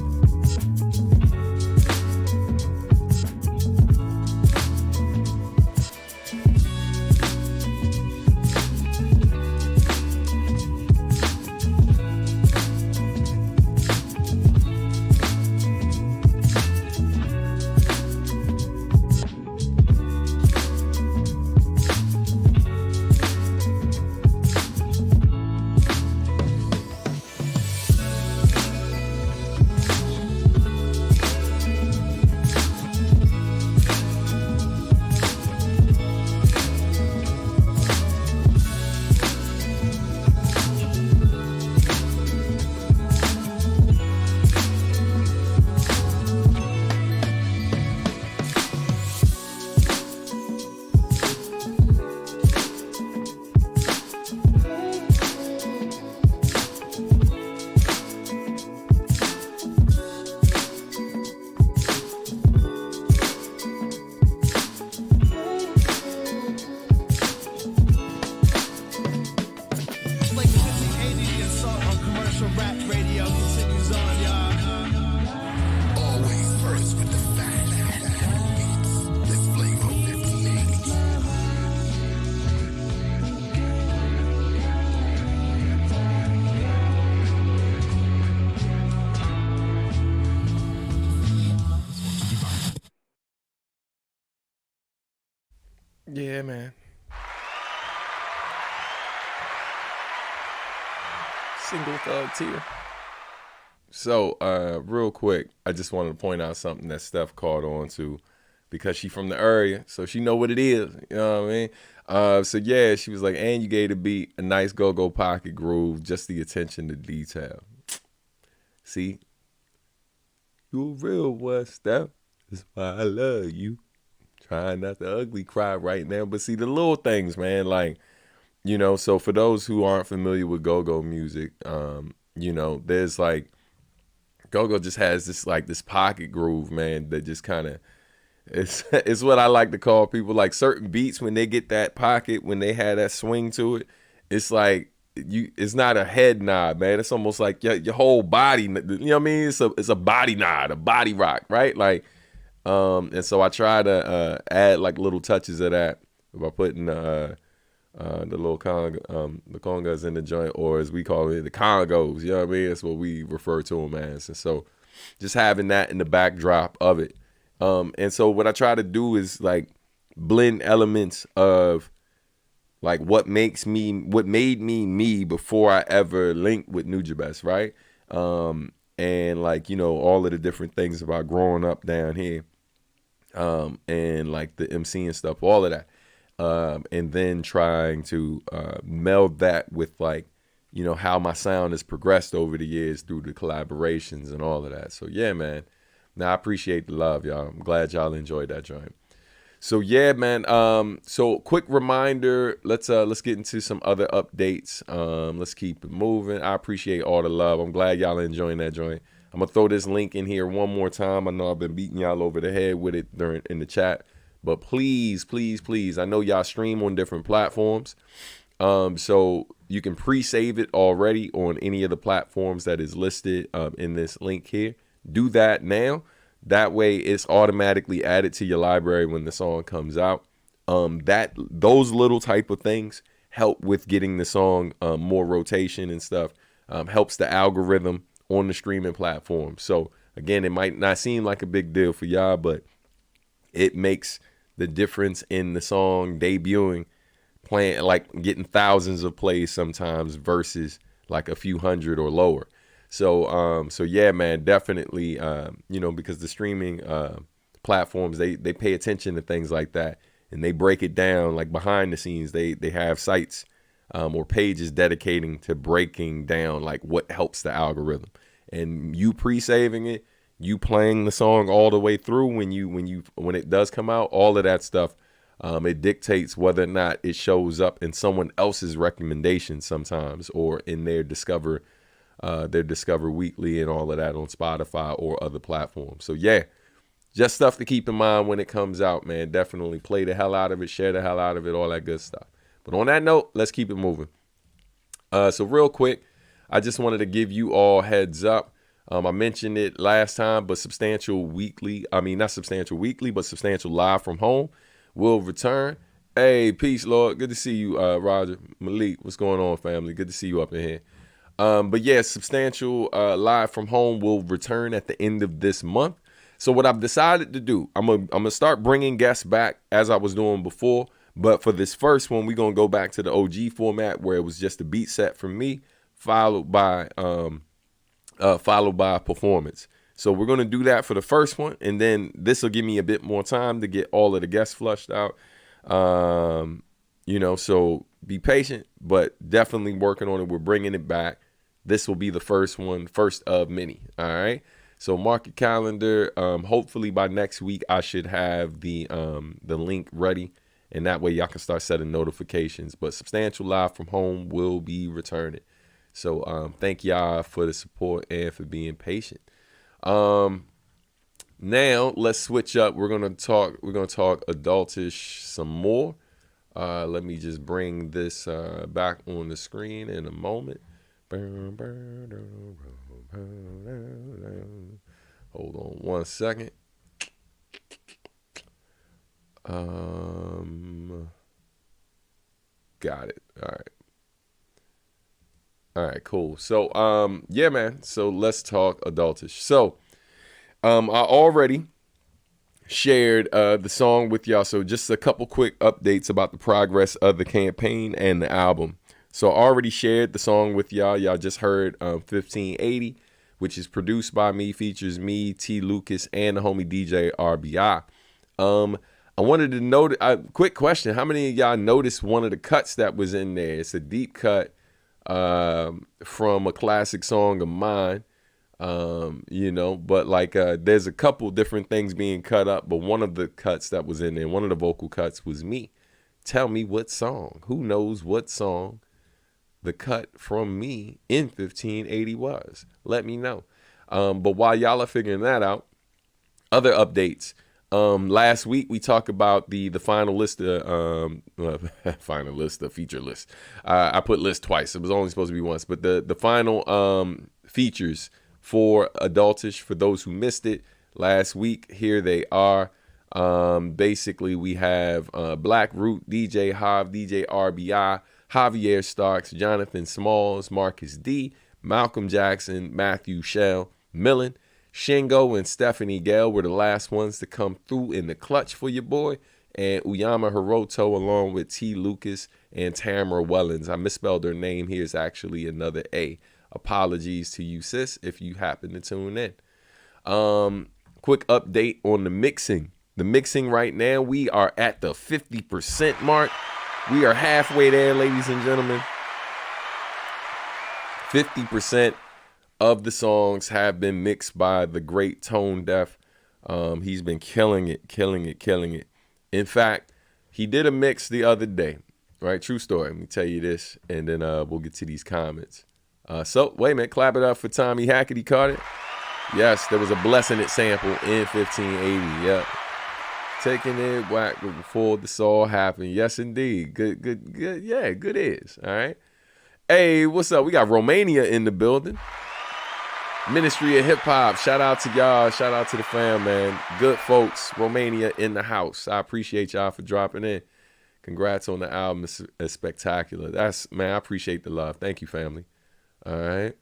Yeah, man. Single thug tier. So, real quick, I just wanted to point out something that Steph caught on to, because she from the area, so she know what it is. You know what I mean? So yeah, she was like, and you gave the beat a nice go-go pocket groove, just the attention to detail. See, you a real one, Steph. That's why I love you. Trying not to ugly cry right now. But see, the little things, man, like, you know, so for those who aren't familiar with go-go music, you know, there's like, go-go just has this like this pocket groove, man, that just kind of, it's what I like to call people, like certain beats, when they get that pocket, when they have that swing to it, it's like, it's not a head nod, man. It's almost like your whole body, you know what I mean? It's a body nod, a body rock, right? Like, and so I try to add like little touches of that by putting the little the congas in the joint, or as we call it, the congos. You know what I mean? That's what we refer to them as. And so just having that in the backdrop of it. And so what I try to do is like blend elements of like what made me me before I ever linked with Nujabes, right? And like, you know, all of the different things about growing up down here, and like the MC and stuff, all of that. And then trying to meld that with like, you know, how my sound has progressed over the years through the collaborations and all of that. So yeah, man. Now I appreciate the love, y'all. I'm glad y'all enjoyed that joint. So yeah, man. So quick reminder, let's get into some other updates. Let's keep it moving. I appreciate all the love. I'm glad y'all are enjoying that joint. I'm gonna throw this link in here one more time. I know I've been beating y'all over the head with it in the chat, but please, please, please. I know y'all stream on different platforms, so you can pre-save it already on any of the platforms that is listed in this link here. Do that now. That way it's automatically added to your library when the song comes out. Those little type of things help with getting the song more rotation and stuff. Helps the algorithm on the streaming platform. So again, it might not seem like a big deal for y'all, but it makes the difference in the song debuting, playing, like getting thousands of plays sometimes versus like a few hundred or lower. So yeah, man, definitely, you know, because the streaming platforms, they pay attention to things like that, and they break it down like behind the scenes. They have sites or pages dedicating to breaking down like what helps the algorithm. And you pre-saving it, you playing the song all the way through when it does come out, all of that stuff, it dictates whether or not it shows up in someone else's recommendations sometimes, or in their Discover Weekly and all of that on Spotify or other platforms. So yeah, just stuff to keep in mind when it comes out, man. Definitely play the hell out of it, share the hell out of it, all that good stuff. But on that note, let's keep it moving. So real quick, I just wanted to give you all heads up. I mentioned it last time, but Substantial Live from Home will return. Hey, peace, Lord. Good to see you, Roger. Malik, what's going on, family? Good to see you up in here. But yeah, Substantial Live from Home will return at the end of this month. So what I've decided to do, I'm gonna start bringing guests back as I was doing before. But for this first one, we're gonna go back to the OG format where it was just a beat set from me, followed by a performance. So we're gonna do that for the first one, and then this will give me a bit more time to get all of the guests flushed out. You know, so be patient, but definitely working on it. We're bringing it back. This will be the first of many. All right. So mark your calendar. Hopefully by next week I should have the link ready, and that way y'all can start setting notifications. But Substantial Live from Home will be returning. So thank y'all for the support and for being patient. Now let's switch up. We're gonna talk Adultish some more. Let me just bring this back on the screen in a moment. Hold on one second. Got it. All right, cool. So, yeah, man. So let's talk Adultish. So, I already shared the song with y'all. So just a couple quick updates about the progress of the campaign and the album. So I already shared the song with y'all. Y'all just heard 1580, which is produced by me, features me, T. Lucas, and the homie DJ RBI. I wanted to know, quick question. How many of y'all noticed one of the cuts that was in there? It's a deep cut from a classic song of mine. But like there's a couple different things being cut up, but one of the cuts that was in there, one of the vocal cuts was me. Tell me what song, who knows what song the cut from me in 1580 was. Let me know. But while y'all are figuring that out, other updates. Last week we talked about the final list, final list, the feature list. I put list twice. It was only supposed to be once, but the final features for Adultish, for those who missed it last week, here they are. Basically we have Black Root, DJ Hav, DJ RBI, Javier Starks, Jonathan Smalls, Marcus D, Malcolm Jackson, Matthew Shell, Millen, Shingo, and Stephanie Gale were the last ones to come through in the clutch for your boy. And Uyama Hiroto along with T. Lucas and Tamara Wellens. I misspelled her name. Here's actually another A. Apologies to you, sis, if you happen to tune in. Quick update on the mixing. The mixing right now, we are at the 50% mark. We are halfway there, ladies and gentlemen. 50% of the songs have been mixed by the great Tone Deaf. He's been killing it. In fact, he did a mix the other day, right? True story. Let me tell you this, and then we'll get to these comments. So, wait a minute. Clap it up for Tommy Hackett. He caught it. Yes, there was a Blessing It sample in 1580. Yep. Taking it whack before this all happened. Yes, indeed. Good. Yeah, good is. All right. Hey, what's up? We got Romania in the building. Ministry of Hip Hop. Shout out to y'all. Shout out to the fam, man. Good folks. Romania in the house. I appreciate y'all for dropping in. Congrats on the album. It's spectacular. Man, I appreciate the love. Thank you, family. All right.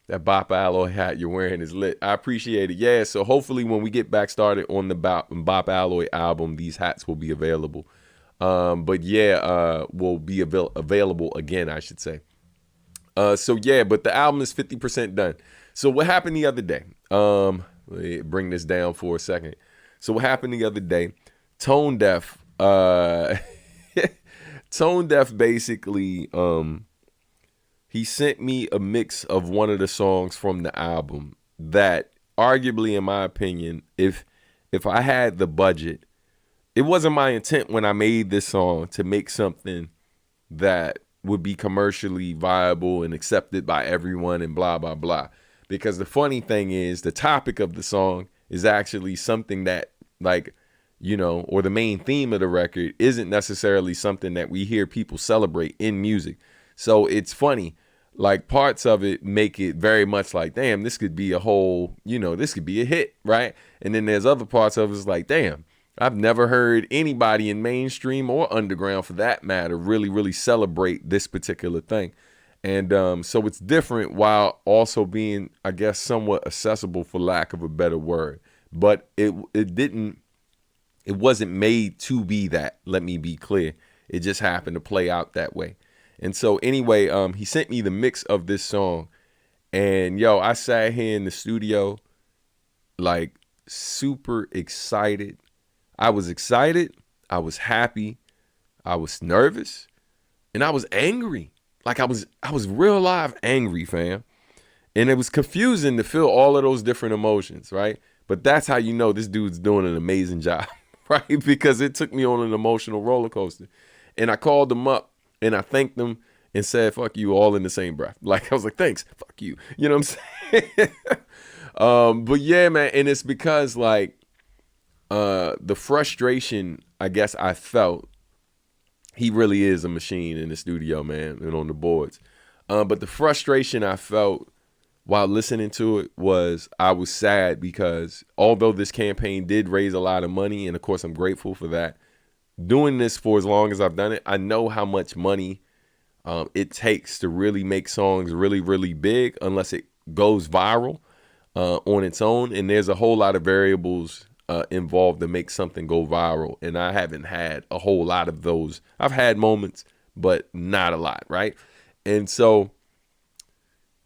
That Bop Alloy hat you're wearing is lit. I appreciate it. Yeah, so hopefully when we get back started on the Bop Alloy album, these hats will be available. Will be available again, I should say. But the album is 50% done. So what happened the other day? Let me bring this down for a second. So what happened the other day? Tone Deaf. Tone Deaf basically, he sent me a mix of one of the songs from the album that arguably, in my opinion, if I had the budget, it wasn't my intent when I made this song to make something that would be commercially viable and accepted by everyone and blah, blah, blah. Because the funny thing is the topic of the song is actually something that or the main theme of the record isn't necessarily something that we hear people celebrate in music. So it's funny. Like parts of it make it very much like, damn, this could be a whole, this could be a hit, right? And then there's other parts of it's like, damn, I've never heard anybody in mainstream or underground for that matter really, really celebrate this particular thing. And so it's different while also being, I guess, somewhat accessible for lack of a better word. But it wasn't made to be that, let me be clear. It just happened to play out that way. And so anyway, he sent me the mix of this song. And I sat here in the studio like super excited. I was excited. I was happy. I was nervous. And I was angry. Like I was real live angry, fam. And it was confusing to feel all of those different emotions, right? But that's how you know this dude's doing an amazing job, right? Because it took me on an emotional roller coaster. And I called him up. And I thanked them and said, fuck you, all in the same breath. Like, I was like, thanks, fuck you. You know what I'm saying? But yeah, man. And it's because the frustration, I guess I felt, he really is a machine in the studio, man, and on the boards. But the frustration I felt while listening to it was I was sad because although this campaign did raise a lot of money, and of course I'm grateful for that, doing this for as long as I've done it, I know how much money it takes to really make songs really, really big unless it goes viral on its own. And there's a whole lot of variables involved to make something go viral. And I haven't had a whole lot of those. I've had moments, but not a lot, right? And so,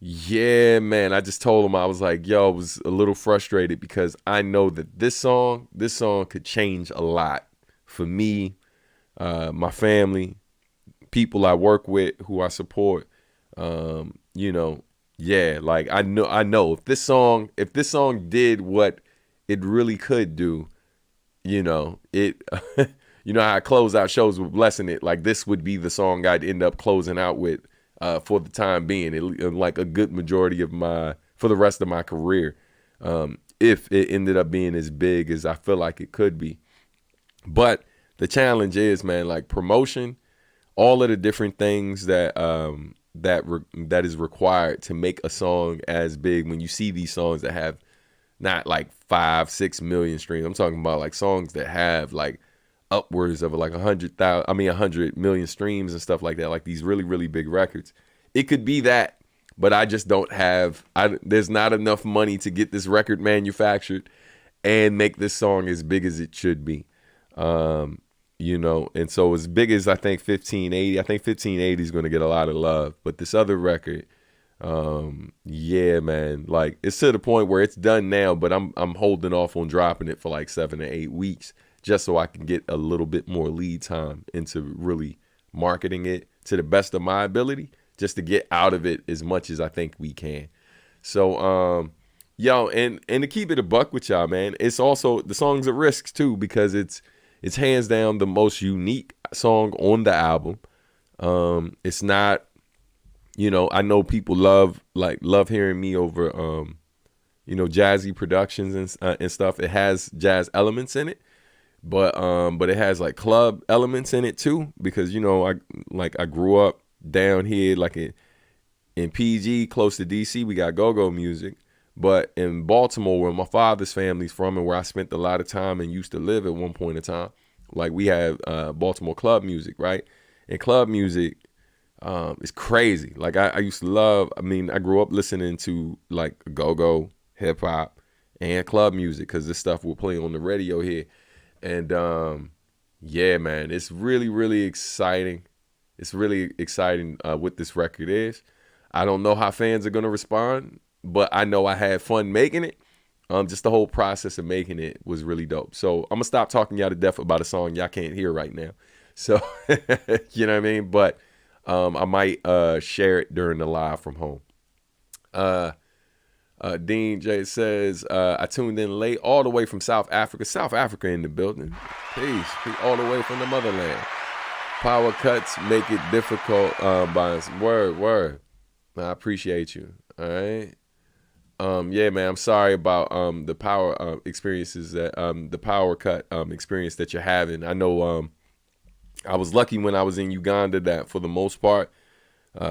yeah, man, I just told him, I was like, I was a little frustrated because I know that this song could change a lot. For me, my family, people I work with, who I support, yeah, like I know if this song did what it really could do, it you know how I close out shows with Blessing It, like this would be the song I'd end up closing out with for the time being, like a good majority of for the rest of my career, if it ended up being as big as I feel like it could be. But the challenge is, man, like promotion, all of the different things that is required to make a song as big. When you see these songs that have not like 5-6 million streams, I'm talking about like songs that have like upwards of like 100 million streams and stuff like that, like these really, really big records. It could be that, but I just don't have, there's not enough money to get this record manufactured and make this song as big as it should be. And so as big as I think 1580, I think 1580 is going to get a lot of love, but this other record, yeah, man, like it's to the point where it's done now, but I'm holding off on dropping it for like 7 to 8 weeks just so I can get a little bit more lead time into really marketing it to the best of my ability, just to get out of it as much as I think we can. So, and to keep it a buck with y'all, man, it's also, the song's a risk too, because it's hands down the most unique song on the album. It's not, I know people love hearing me over, jazzy productions and stuff. It has jazz elements in it, but it has like club elements in it too, because, I grew up down here, like in PG, close to DC, we got go-go music. But in Baltimore, where my father's family's from and where I spent a lot of time and used to live at one point in time, like we have Baltimore club music, right? And club music is crazy. Like I used to love, I grew up listening to like go-go, hip hop, and club music because this stuff will play on the radio here. And yeah, man, it's really, really exciting. It's really exciting what this record is. I don't know how fans are going to respond, but I know I had fun making it. Just the whole process of making it was really dope. So I'm going to stop talking y'all to death about a song y'all can't hear right now. So, you know what I mean? But I might share it during the live from home. Dean J says, I tuned in late all the way from South Africa. South Africa in the building. Peace. All the way from the motherland. Power cuts make it difficult by word. I appreciate you. All right. Yeah, man, I'm sorry about the power experiences that the power cut experience that you're having. I know I was lucky when I was in Uganda that for the most part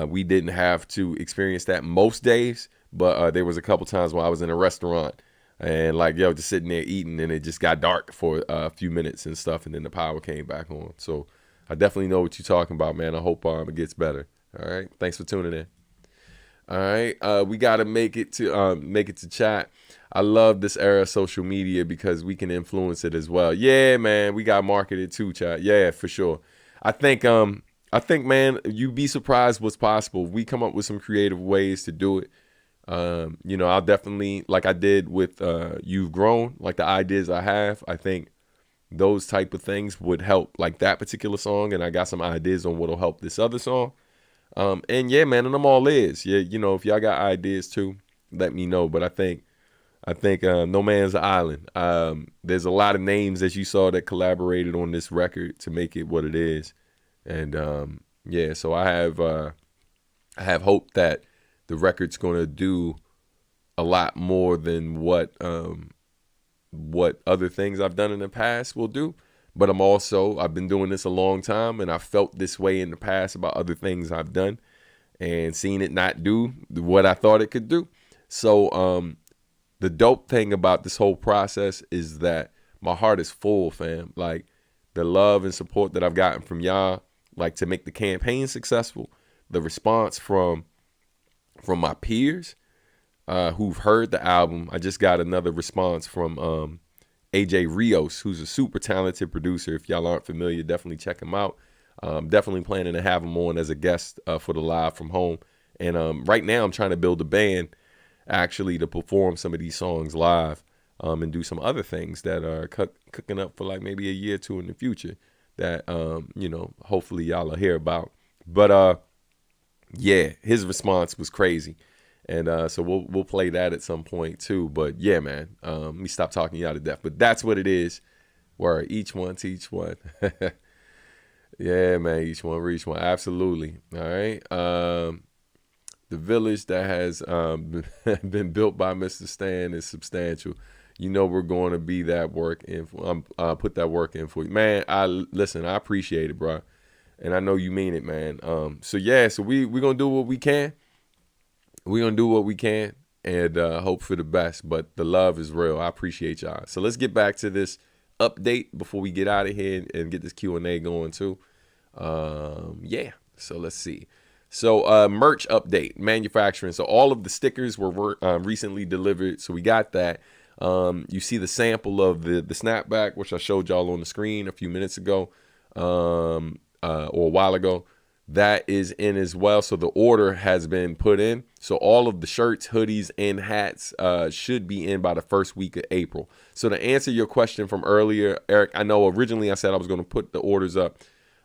we didn't have to experience that most days, but there was a couple times when I was in a restaurant and just sitting there eating and it just got dark for a few minutes and stuff, and then the power came back on. So I definitely know what you're talking about, man. I hope it gets better. All right, thanks for tuning in. All right, we gotta make it to chat. I love this era of social media because we can influence it as well. Yeah, man, we got marketed too, chat. Yeah, for sure. I think, man, you'd be surprised what's possible. We come up with some creative ways to do it. I'll definitely, like I did with You've Grown, like the ideas I have. I think those type of things would help, like that particular song, and I got some ideas on what'll help this other song. And yeah, man, and I'm all ears. Yeah, if y'all got ideas too, let me know. But I think No Man's Island. There's a lot of names that you saw that collaborated on this record to make it what it is. And yeah, so I have hope that the record's gonna do a lot more than what other things I've done in the past will do. But I've been doing this a long time, and I felt this way in the past about other things I've done and seen it not do what I thought it could do. So the dope thing about this whole process is that my heart is full, fam. Like the love and support that I've gotten from y'all, like to make the campaign successful, the response from my peers who've heard the album. I just got another response from AJ Rios, who's a super talented producer. If y'all aren't familiar, definitely check him out. Definitely planning to have him on as a guest for the live from home. And right now I'm trying to build a band actually to perform some of these songs live and do some other things that are cooking up for like maybe a year or two in the future that, hopefully y'all will hear about. But yeah, his response was crazy. And so we'll play that at some point too. But yeah, man, let me stop talking you out of death. But that's what it is. Where each one teach one. Yeah, man, each one reach one. Absolutely. All right. The village that has been built by Mr. Stan is substantial. You know we're going to be that work in. Put that work in for you, man. I appreciate it, bro, and I know you mean it, man. So we're gonna do what we can. We're gonna do what we can and hope for the best. But the love is real. I appreciate y'all. So let's get back to this update before we get out of here and get this Q&A going too. So let's see. So merch update, manufacturing. So all of the stickers were recently delivered. So we got that. You see the sample of the snapback, which I showed y'all on the screen a few minutes ago, or a while ago. That is in as well. So the order has been put in. So all of the shirts, hoodies, and hats should be in by the first week of April. So to answer your question from earlier, Eric, I know originally I said I was going to put the orders up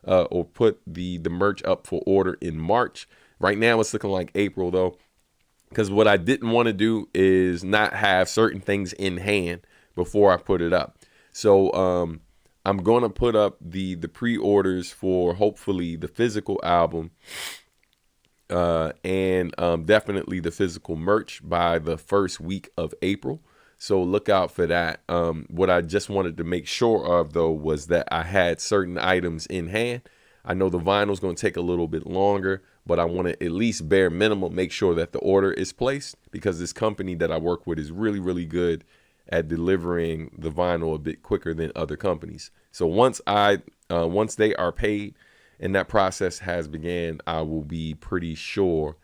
or put the merch up for order in March. Right now it's looking like April though, because what I didn't want to do is not have certain things in hand before I put it up. So I'm going to put up the pre-orders for hopefully the physical album and definitely the physical merch by the first week of April. So look out for that. What I just wanted to make sure of, though, was that I had certain items in hand. I know the vinyl is going to take a little bit longer, but I want to at least bare minimum make sure that the order is placed, because this company that I work with is really, really good at delivering the vinyl a bit quicker than other companies. So once they are paid and that process has began, I will be pretty sure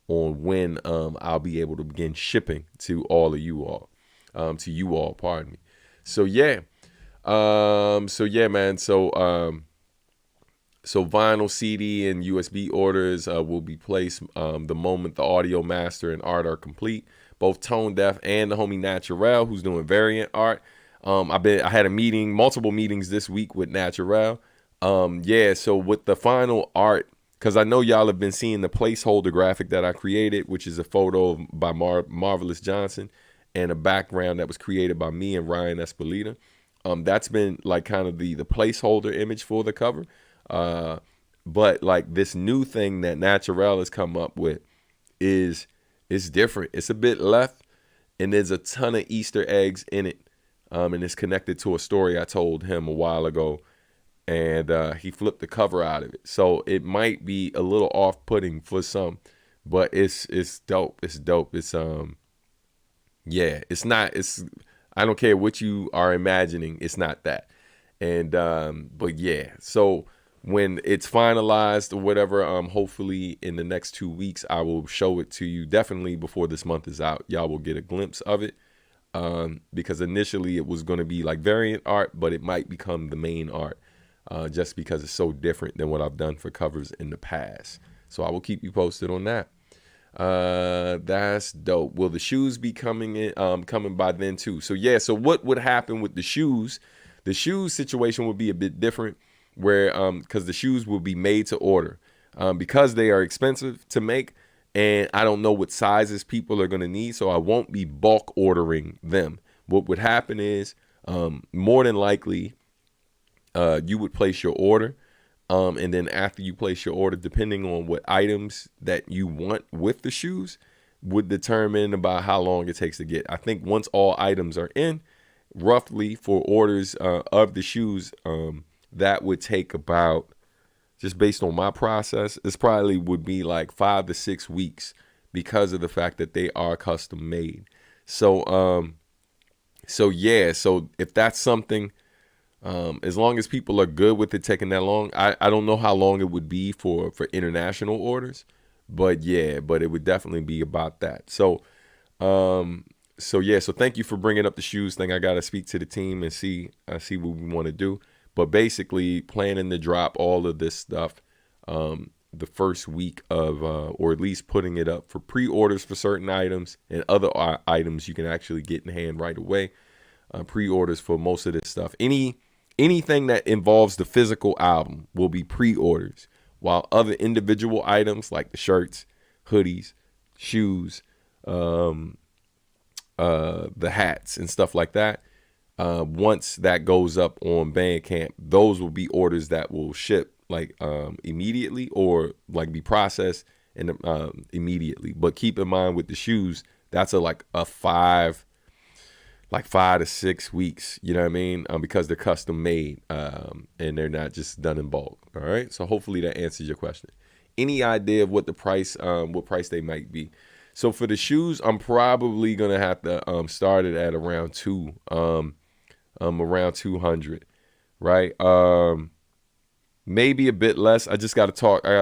on when I'll be able to begin shipping to all of you all, pardon me. So yeah, man. So vinyl, CD, and USB orders will be placed the moment the audio master and art are complete. Both Tone Deaf and the homie Naturel, who's doing variant art. I had multiple meetings this week with Naturel. So with the final art, because I know y'all have been seeing the placeholder graphic that I created, which is a photo by Marvelous Johnson and a background that was created by me and Ryan Espelita. That's been like kind of the placeholder image for the cover. But like this new thing that Naturel has come up with is different. It's a bit left, and there's a ton of Easter eggs in it. And it's connected to a story I told him a while ago, and he flipped the cover out of it. So it might be a little off-putting for some, but it's dope. It's dope. It's I don't care what you are imagining. It's not that. And but yeah, so when it's finalized or whatever, hopefully in the next 2 weeks, I will show it to you. Definitely before this month is out, y'all will get a glimpse of it. Because initially it was going to be like variant art, but it might become the main art, just because it's so different than what I've done for covers in the past. So I will keep you posted on that. That's dope. Will the shoes be coming by then too? So yeah, so what would happen with the shoes? The shoes situation would be a bit different, where because the shoes will be made to order, because they are expensive to make. And I don't know what sizes people are going to need, so I won't be bulk ordering them. What would happen is, more than likely, you would place your order. And then after you place your order, depending on what items that you want with the shoes, would determine about how long it takes to get. I think once all items are in, roughly for orders of the shoes, that would take about, just based on my process, this probably would be like 5 to 6 weeks, because of the fact that they are custom made. So if that's something, as long as people are good with it taking that long, I don't know how long it would be for international orders, but it would definitely be about that. So thank you for bringing up the shoes thing. I got to speak to the team and see what we want to do. But basically planning to drop all of this stuff the first week of, or at least putting it up for pre-orders for certain items, and other items you can actually get in hand right away. Pre-orders for most of this stuff. Anything that involves the physical album will be pre-orders, while other individual items like the shirts, hoodies, shoes, the hats and stuff like that. Once that goes up on Bandcamp, those will be orders that will ship like immediately or like be processed and immediately. But keep in mind with the shoes, that's a 5 to 6 weeks, you know what I mean? Because they're custom made and they're not just done in bulk. All right. So hopefully that answers your question. Any idea of what price they might be? So for the shoes, I'm probably gonna have to start it at around around 200, right? Maybe a bit less. I gotta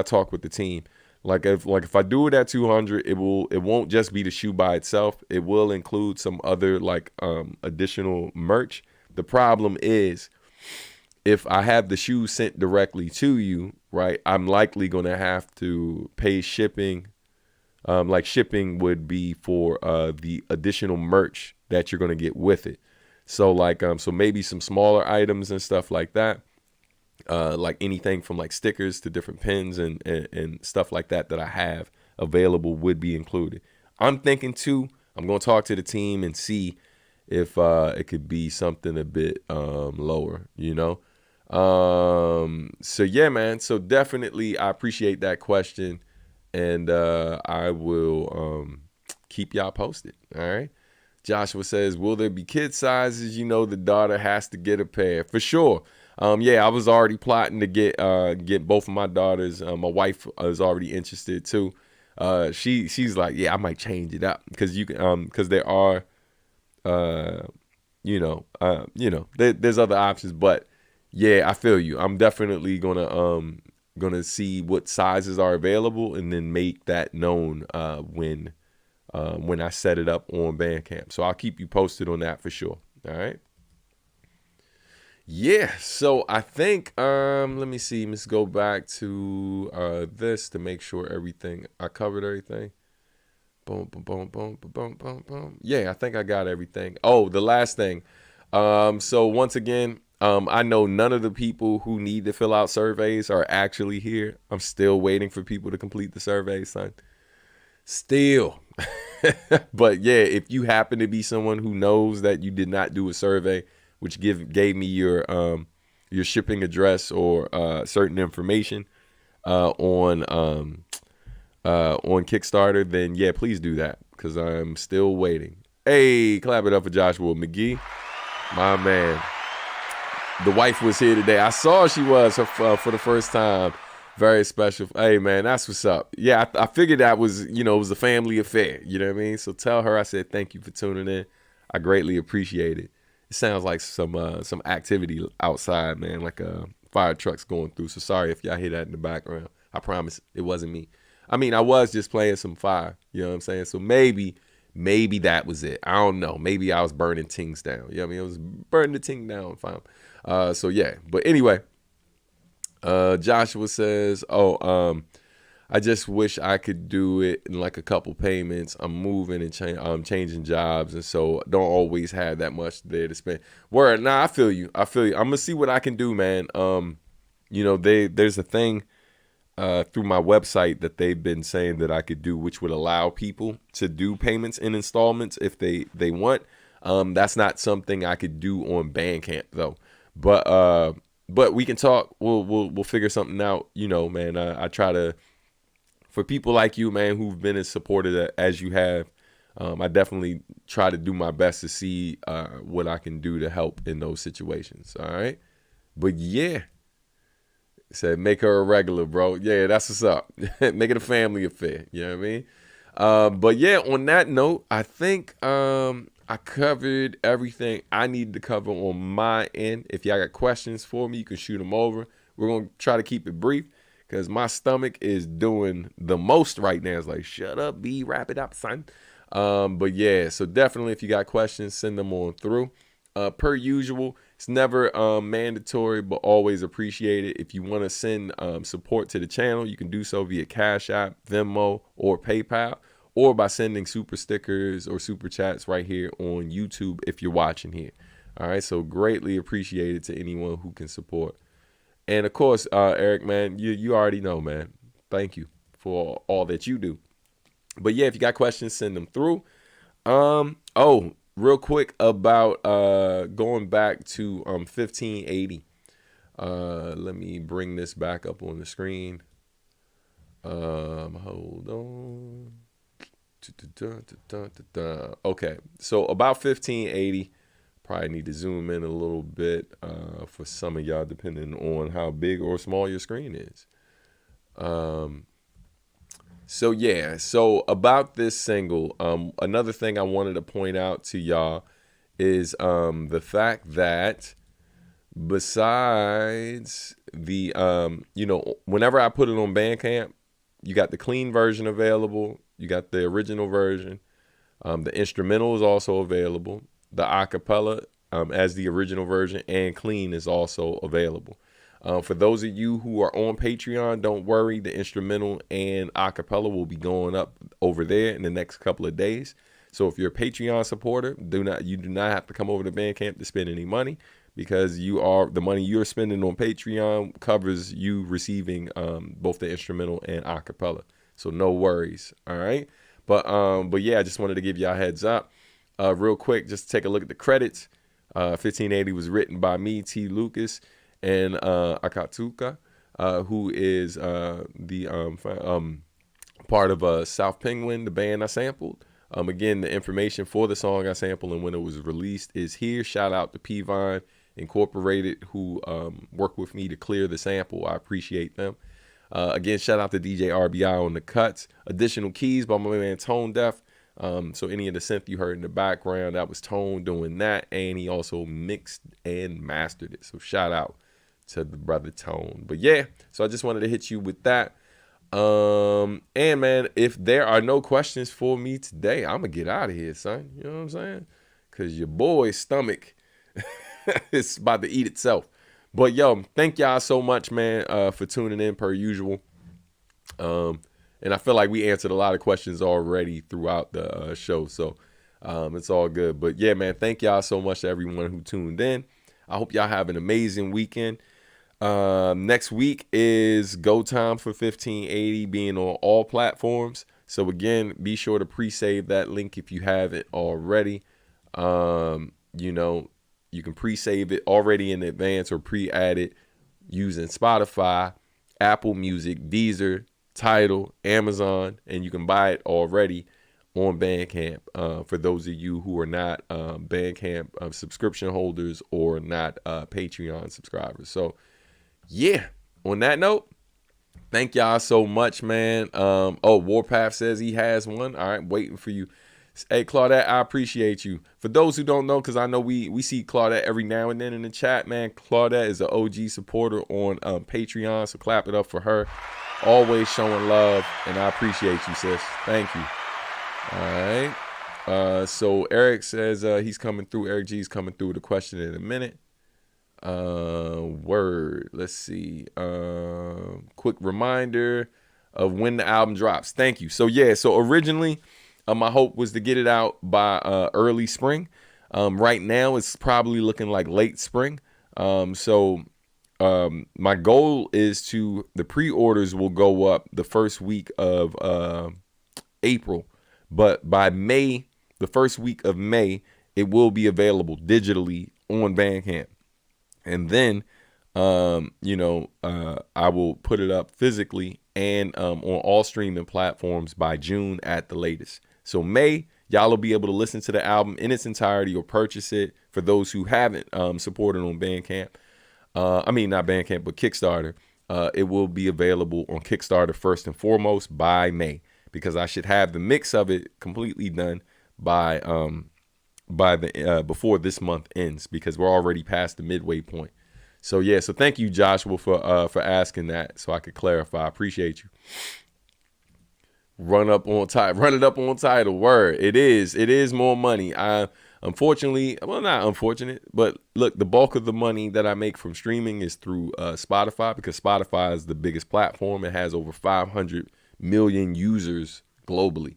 talk with the team. Like if I do it at 200, it won't just be the shoe by itself. It will include some other additional merch. The problem is if I have the shoes sent directly to you, right, I'm likely gonna have to pay shipping. Shipping would be for the additional merch that you're gonna get with it. So so maybe some smaller items and stuff like that. Like anything from like stickers to different pins and stuff like that I have available would be included. I'm thinking too, I'm going to talk to the team and see if it could be something a bit lower, you know? So yeah, man. So definitely I appreciate that question and I will keep y'all posted. All right. Joshua says, will there be kid sizes? You know, the daughter has to get a pair for sure. Yeah, I was already plotting to get both of my daughters. My wife is already interested too. She's like, yeah, I might change it up because there are, there's other options. But yeah, I feel you. I'm definitely gonna see what sizes are available and then make that known when I set it up on Bandcamp. So I'll keep you posted on that for sure. All right. Yeah, so I think let me see. Let's go back to this to make sure I covered everything. Boom, boom, boom, boom, boom, boom, boom. Yeah, I think I got everything. Oh, the last thing. So once again, I know none of the people who need to fill out surveys are actually here. I'm still waiting for people to complete the survey, son. Still. But yeah, if you happen to be someone who knows that you did not do a survey, which gave me your shipping address or certain information on Kickstarter, then yeah, please do that because I'm still waiting. Hey, clap it up for Joshua McGee, my man. The wife was here today. I saw she was for the first time. Very special. Hey, man, that's what's up. Yeah, I figured that was, it was a family affair. You know what I mean? So tell her I said thank you for tuning in. I greatly appreciate it. It sounds like some activity outside, man, like fire trucks going through. So sorry if y'all hear that in the background. I promise it wasn't me. I mean, I was just playing some fire. You know what I'm saying? So maybe that was it. I don't know. Maybe I was burning things down. You know what I mean? I was burning the thing down. Fine. So yeah. But anyway, Joshua says, I just wish I could do it in like a couple payments. I'm moving and I'm changing jobs, and so don't always have that much there to spend. Word, nah, I feel you. I'm gonna see what I can do, man. There's a thing through my website that they've been saying that I could do, which would allow people to do payments in installments if they want. That's not something I could do on Bandcamp though. But we can talk. We'll figure something out. Man. I try to. For people like you, man, who've been as supportive as you have, I definitely try to do my best to see what I can do to help in those situations. All right. But yeah, said make her a regular, bro. Yeah, that's what's up. Make it a family affair. You know what I mean? But yeah, on that note, I think I covered everything I needed to cover on my end. If y'all got questions for me, you can shoot them over. We're going to try to keep it brief. Because my stomach is doing the most right now. It's like, shut up, B, wrap it up, son. But yeah, so definitely if you got questions, send them on through. Per usual, it's never mandatory, but always appreciated. If you want to send support to the channel, you can do so via Cash App, Venmo, or PayPal, or by sending super stickers or super chats right here on YouTube if you're watching here. All right, so greatly appreciated to anyone who can support. And of course, Eric, man, you already know, man. Thank you for all that you do. But yeah, if you got questions, send them through. Oh, real quick about going back to 1580. Let me bring this back up on the screen. Hold on. Okay, so about 1580. Probably need to zoom in a little bit for some of y'all, depending on how big or small your screen is. So yeah, so about this single, another thing I wanted to point out to y'all is the fact that besides the whenever I put it on Bandcamp, you got the clean version available, you got the original version, the instrumental is also available, the acapella as the original version, and clean is also available. For those of you who are on Patreon, don't worry. The instrumental and acapella will be going up over there in the next couple of days. So if you're a Patreon supporter, you do not have to come over to Bandcamp to spend any money, because the money you're spending on Patreon covers you receiving both the instrumental and acapella. So no worries. All right. But yeah, I just wanted to give y'all a heads up. Real quick, just take a look at the credits. 1580 was written by me, T. Lucas, and Akatsuka, who is the part of South Penguin, the band I sampled. Again, the information for the song I sampled and when it was released is here. Shout out to P-Vine Incorporated, who worked with me to clear the sample. I appreciate them. Again, shout out to DJ RBI on the cuts. Additional keys by my man Tone Deaf. So any of the synth you heard in the background, that was Tone doing that, and he also mixed and mastered it. So shout out to the brother Tone. But yeah, so I just wanted to hit you with that. And man, if there are no questions for me today, I'm gonna get out of here, son. You know what I'm saying? Cause your boy's stomach is about to eat itself. But yo, thank y'all so much, man, for tuning in per usual. And I feel like we answered a lot of questions already throughout the show. So it's all good. But yeah, man, thank y'all so much to everyone who tuned in. I hope y'all have an amazing weekend. Next week is go time for 1580 being on all platforms. So again, be sure to pre-save that link if you haven't already. You can pre-save it already in advance or pre-add it using Spotify, Apple Music, Deezer, Tidal, Amazon, and you can buy it already on Bandcamp for those of you who are not Bandcamp subscription holders or not Patreon subscribers. So yeah, on that note, thank y'all so much, man. Warpath says he has one. All right, waiting for you. Hey, Claudette, I appreciate you. For those who don't know, because I know we see Claudette every now and then in the chat, man. Claudette is an OG supporter on Patreon, so clap it up for her. Always showing love, and I appreciate you, sis. Thank you. All right. So Eric says he's coming through. Eric G's coming through with a question in a minute. Word. Let's see. Quick reminder of when the album drops. Thank you. So yeah. So originally, my hope was to get it out by early spring. Right now, it's probably looking like late spring. My goal is the pre-orders will go up the first week of April, but by May, the first week of May, it will be available digitally on Bandcamp. And then, I will put it up physically and on all streaming platforms by June at the latest. So May, y'all will be able to listen to the album in its entirety or purchase it. For those who haven't supported on Bandcamp, not Bandcamp, but Kickstarter, it will be available on Kickstarter first and foremost by May, because I should have the mix of it completely done by before this month ends, because we're already past the midway point. So yeah, so thank you, Joshua, for asking that, so I could clarify. I appreciate you. Run it up on title. Word. It is more money. Not unfortunate, but look, the bulk of the money that I make from streaming is through Spotify, because Spotify is the biggest platform. It has over 500 million users globally.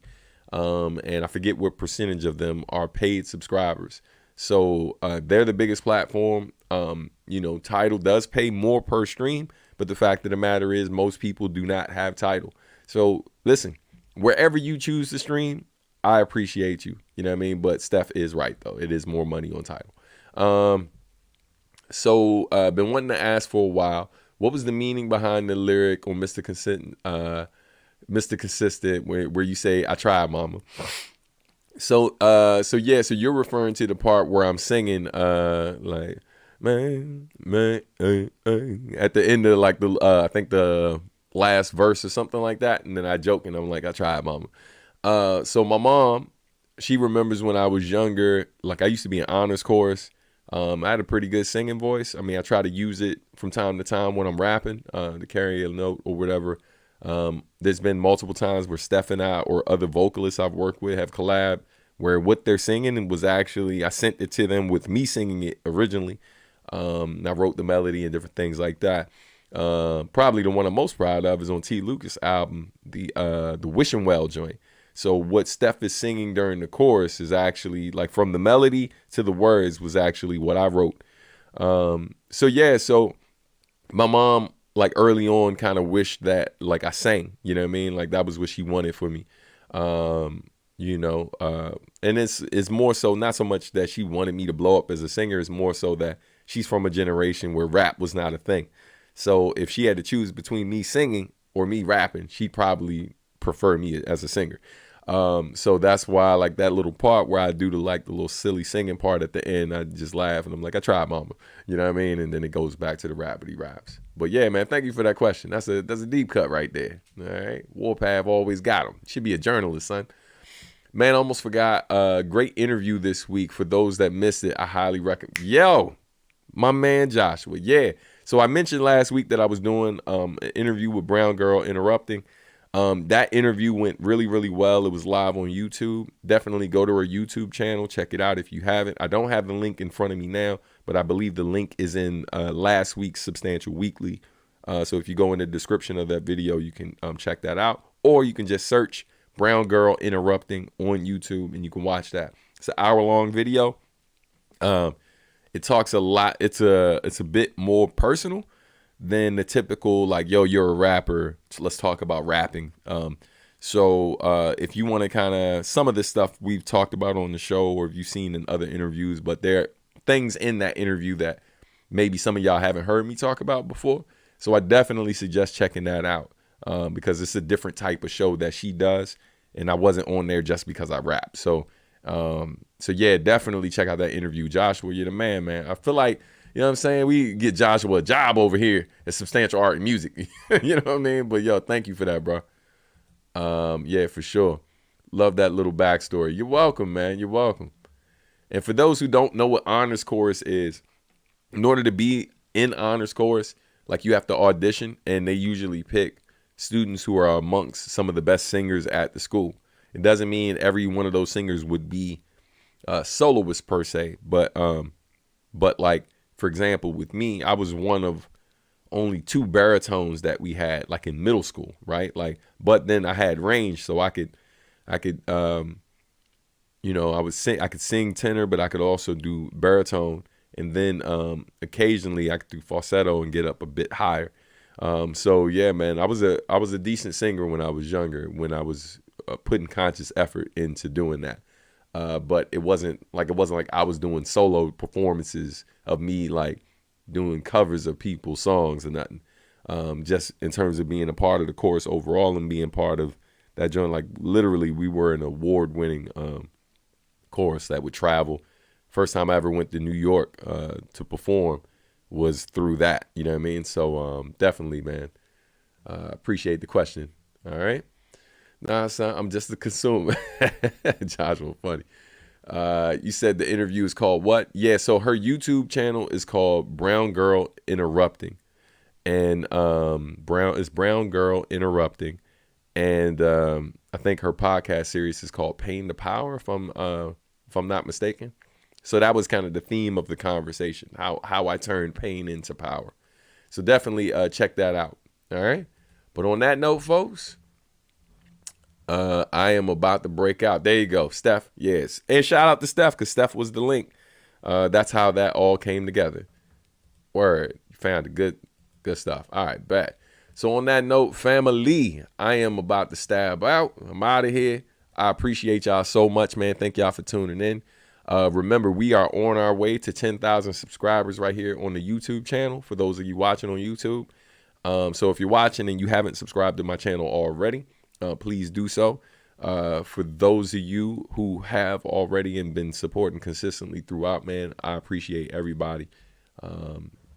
And I forget what percentage of them are paid subscribers. So they're the biggest platform. Tidal does pay more per stream, but the fact of the matter is most people do not have Tidal. So listen, wherever you choose to stream, I appreciate you. You know what I mean? But Steph is right though. It is more money on title. So been wanting to ask for a while, what was the meaning behind the lyric on Mr. Consistent where you say, I tried, mama? So you're referring to the part where I'm singing like man, at the end of like the I think the last verse or something like that, and then I joke and I'm like, I tried, mama. So my mom, she remembers when I was younger, like I used to be in honors chorus. I had a pretty good singing voice. I mean, I try to use it from time to time when I'm rapping to carry a note or whatever. There's been multiple times where Steph and I or other vocalists I've worked with have collabed where what they're singing was actually, I sent it to them with me singing it originally. I wrote the melody and different things like that. Probably the one I'm most proud of is on T. Lucas' album, the Wishing Well joint. So what Steph is singing during the chorus is actually like from the melody to the words was actually what I wrote. So my mom like early on kind of wished that like I sang, you know what I mean? Like that was what she wanted for me. And it's more so not so much that she wanted me to blow up as a singer. It's more so that she's from a generation where rap was not a thing. So if she had to choose between me singing or me rapping, she'd probably prefer me as a singer. So that's why like that little part where I do the little silly singing part at the end, I just laugh and I'm like, I tried, mama. You know what I mean? And then it goes back to the rapidy raps. But yeah, man, thank you for that question. That's a deep cut right there. All right. Warpath always got him. Should be a journalist, son. Man, I almost forgot. Great interview this week. For those that missed it, I highly recommend. Yo, my man Joshua. Yeah. So I mentioned last week that I was doing an interview with Brown Girl Interrupting. That interview went really, really well. It was live on YouTube. Definitely go to her YouTube channel. Check it out if you haven't. I don't have the link in front of me now, but I believe the link is in last week's Substantial Weekly. So if you go in the description of that video, you can check that out. Or you can just search Brown Girl Interrupting on YouTube and you can watch that. It's an hour-long video. It talks a lot. It's a bit more personal than the typical like, yo, you're a rapper, so let's talk about rapping. So if you want to kind of, some of this stuff we've talked about on the show or if you've seen in other interviews, but there are things in that interview that maybe some of y'all haven't heard me talk about before. So I definitely suggest checking that out because it's a different type of show that she does. And I wasn't on there just because I rap. So yeah, definitely check out that interview. Joshua, you're the man. I feel like, you know what I'm saying? We get Joshua a job over here at Substantial Art and Music. You know what I mean? But yo, thank you for that, bro. Yeah, for sure. Love that little backstory. You're welcome, man. You're welcome. And for those who don't know what honors chorus is, in order to be in honors chorus, like you have to audition and they usually pick students who are amongst some of the best singers at the school. It doesn't mean every one of those singers would be soloists per se, but like, for example, with me, I was one of only 2 baritones that we had like in middle school, right? Like, but then I had range, so I could I could sing tenor, but I could also do baritone, and then occasionally I could do falsetto and get up a bit higher. So yeah, man, I was a decent singer when I was younger, when I was putting conscious effort into doing that. But it wasn't like I was doing solo performances of me like doing covers of people's songs or nothing. Just in terms of being a part of the chorus overall and being part of that joint, like literally we were an award-winning chorus that would travel. First time I ever went to New York to perform was through that, you know what I mean? So definitely, man, appreciate the question. All right. Nah, son, I'm just a consumer. Joshua, funny. You said the interview is called what? Yeah, so her YouTube channel is called Brown Girl Interrupting. And Brown Girl Interrupting. And I think her podcast series is called Pain to Power, if I'm not mistaken. So that was kind of the theme of the conversation, how I turned pain into power. So definitely check that out. All right. But on that note, folks, I am about to break out. There you go, Steph. Yes. And shout out to Steph, because Steph was the link. That's how that all came together. Word. You found it. Good stuff. All right, bet. So on that note, family, I am about to stab out. I'm out of here. I appreciate y'all so much, man. Thank y'all for tuning in. Remember, we are on our way to 10,000 subscribers right here on the YouTube channel for those of you watching on YouTube. So if you're watching and you haven't subscribed to my channel already, please do so. For those of you who have already and been supporting consistently throughout, man, I appreciate everybody.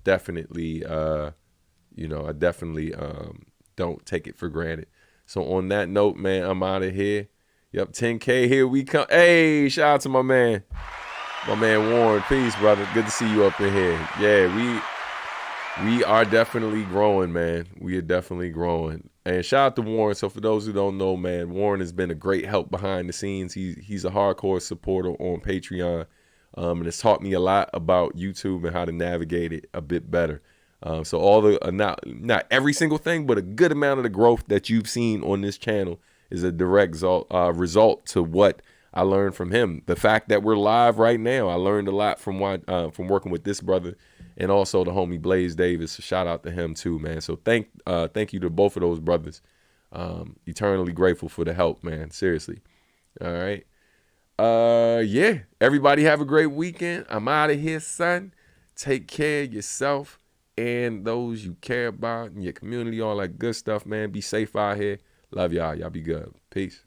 Definitely, I definitely don't take it for granted. So on that note, man, I'm out of here. Yep, 10K, here we come. Hey, shout out to my man Warren. Peace, brother. Good to see you up in here. Yeah, we are definitely growing, man. We are definitely growing. And shout out to Warren. So for those who don't know, man, Warren has been a great help behind the scenes. He's a hardcore supporter on Patreon, and it's taught me a lot about YouTube and how to navigate it a bit better. So all the not every single thing, but a good amount of the growth that you've seen on this channel is a direct result to what I learned from him. The fact that we're live right now, I learned a lot from working with this brother, and also the homie Blaze Davis. So shout out to him too, man. So thank you to both of those brothers. Eternally grateful for the help, man. Seriously. All right. Yeah. Everybody have a great weekend. I'm out of here, son. Take care of yourself and those you care about in your community, all that good stuff, man. Be safe out here. Love y'all. Y'all be good. Peace.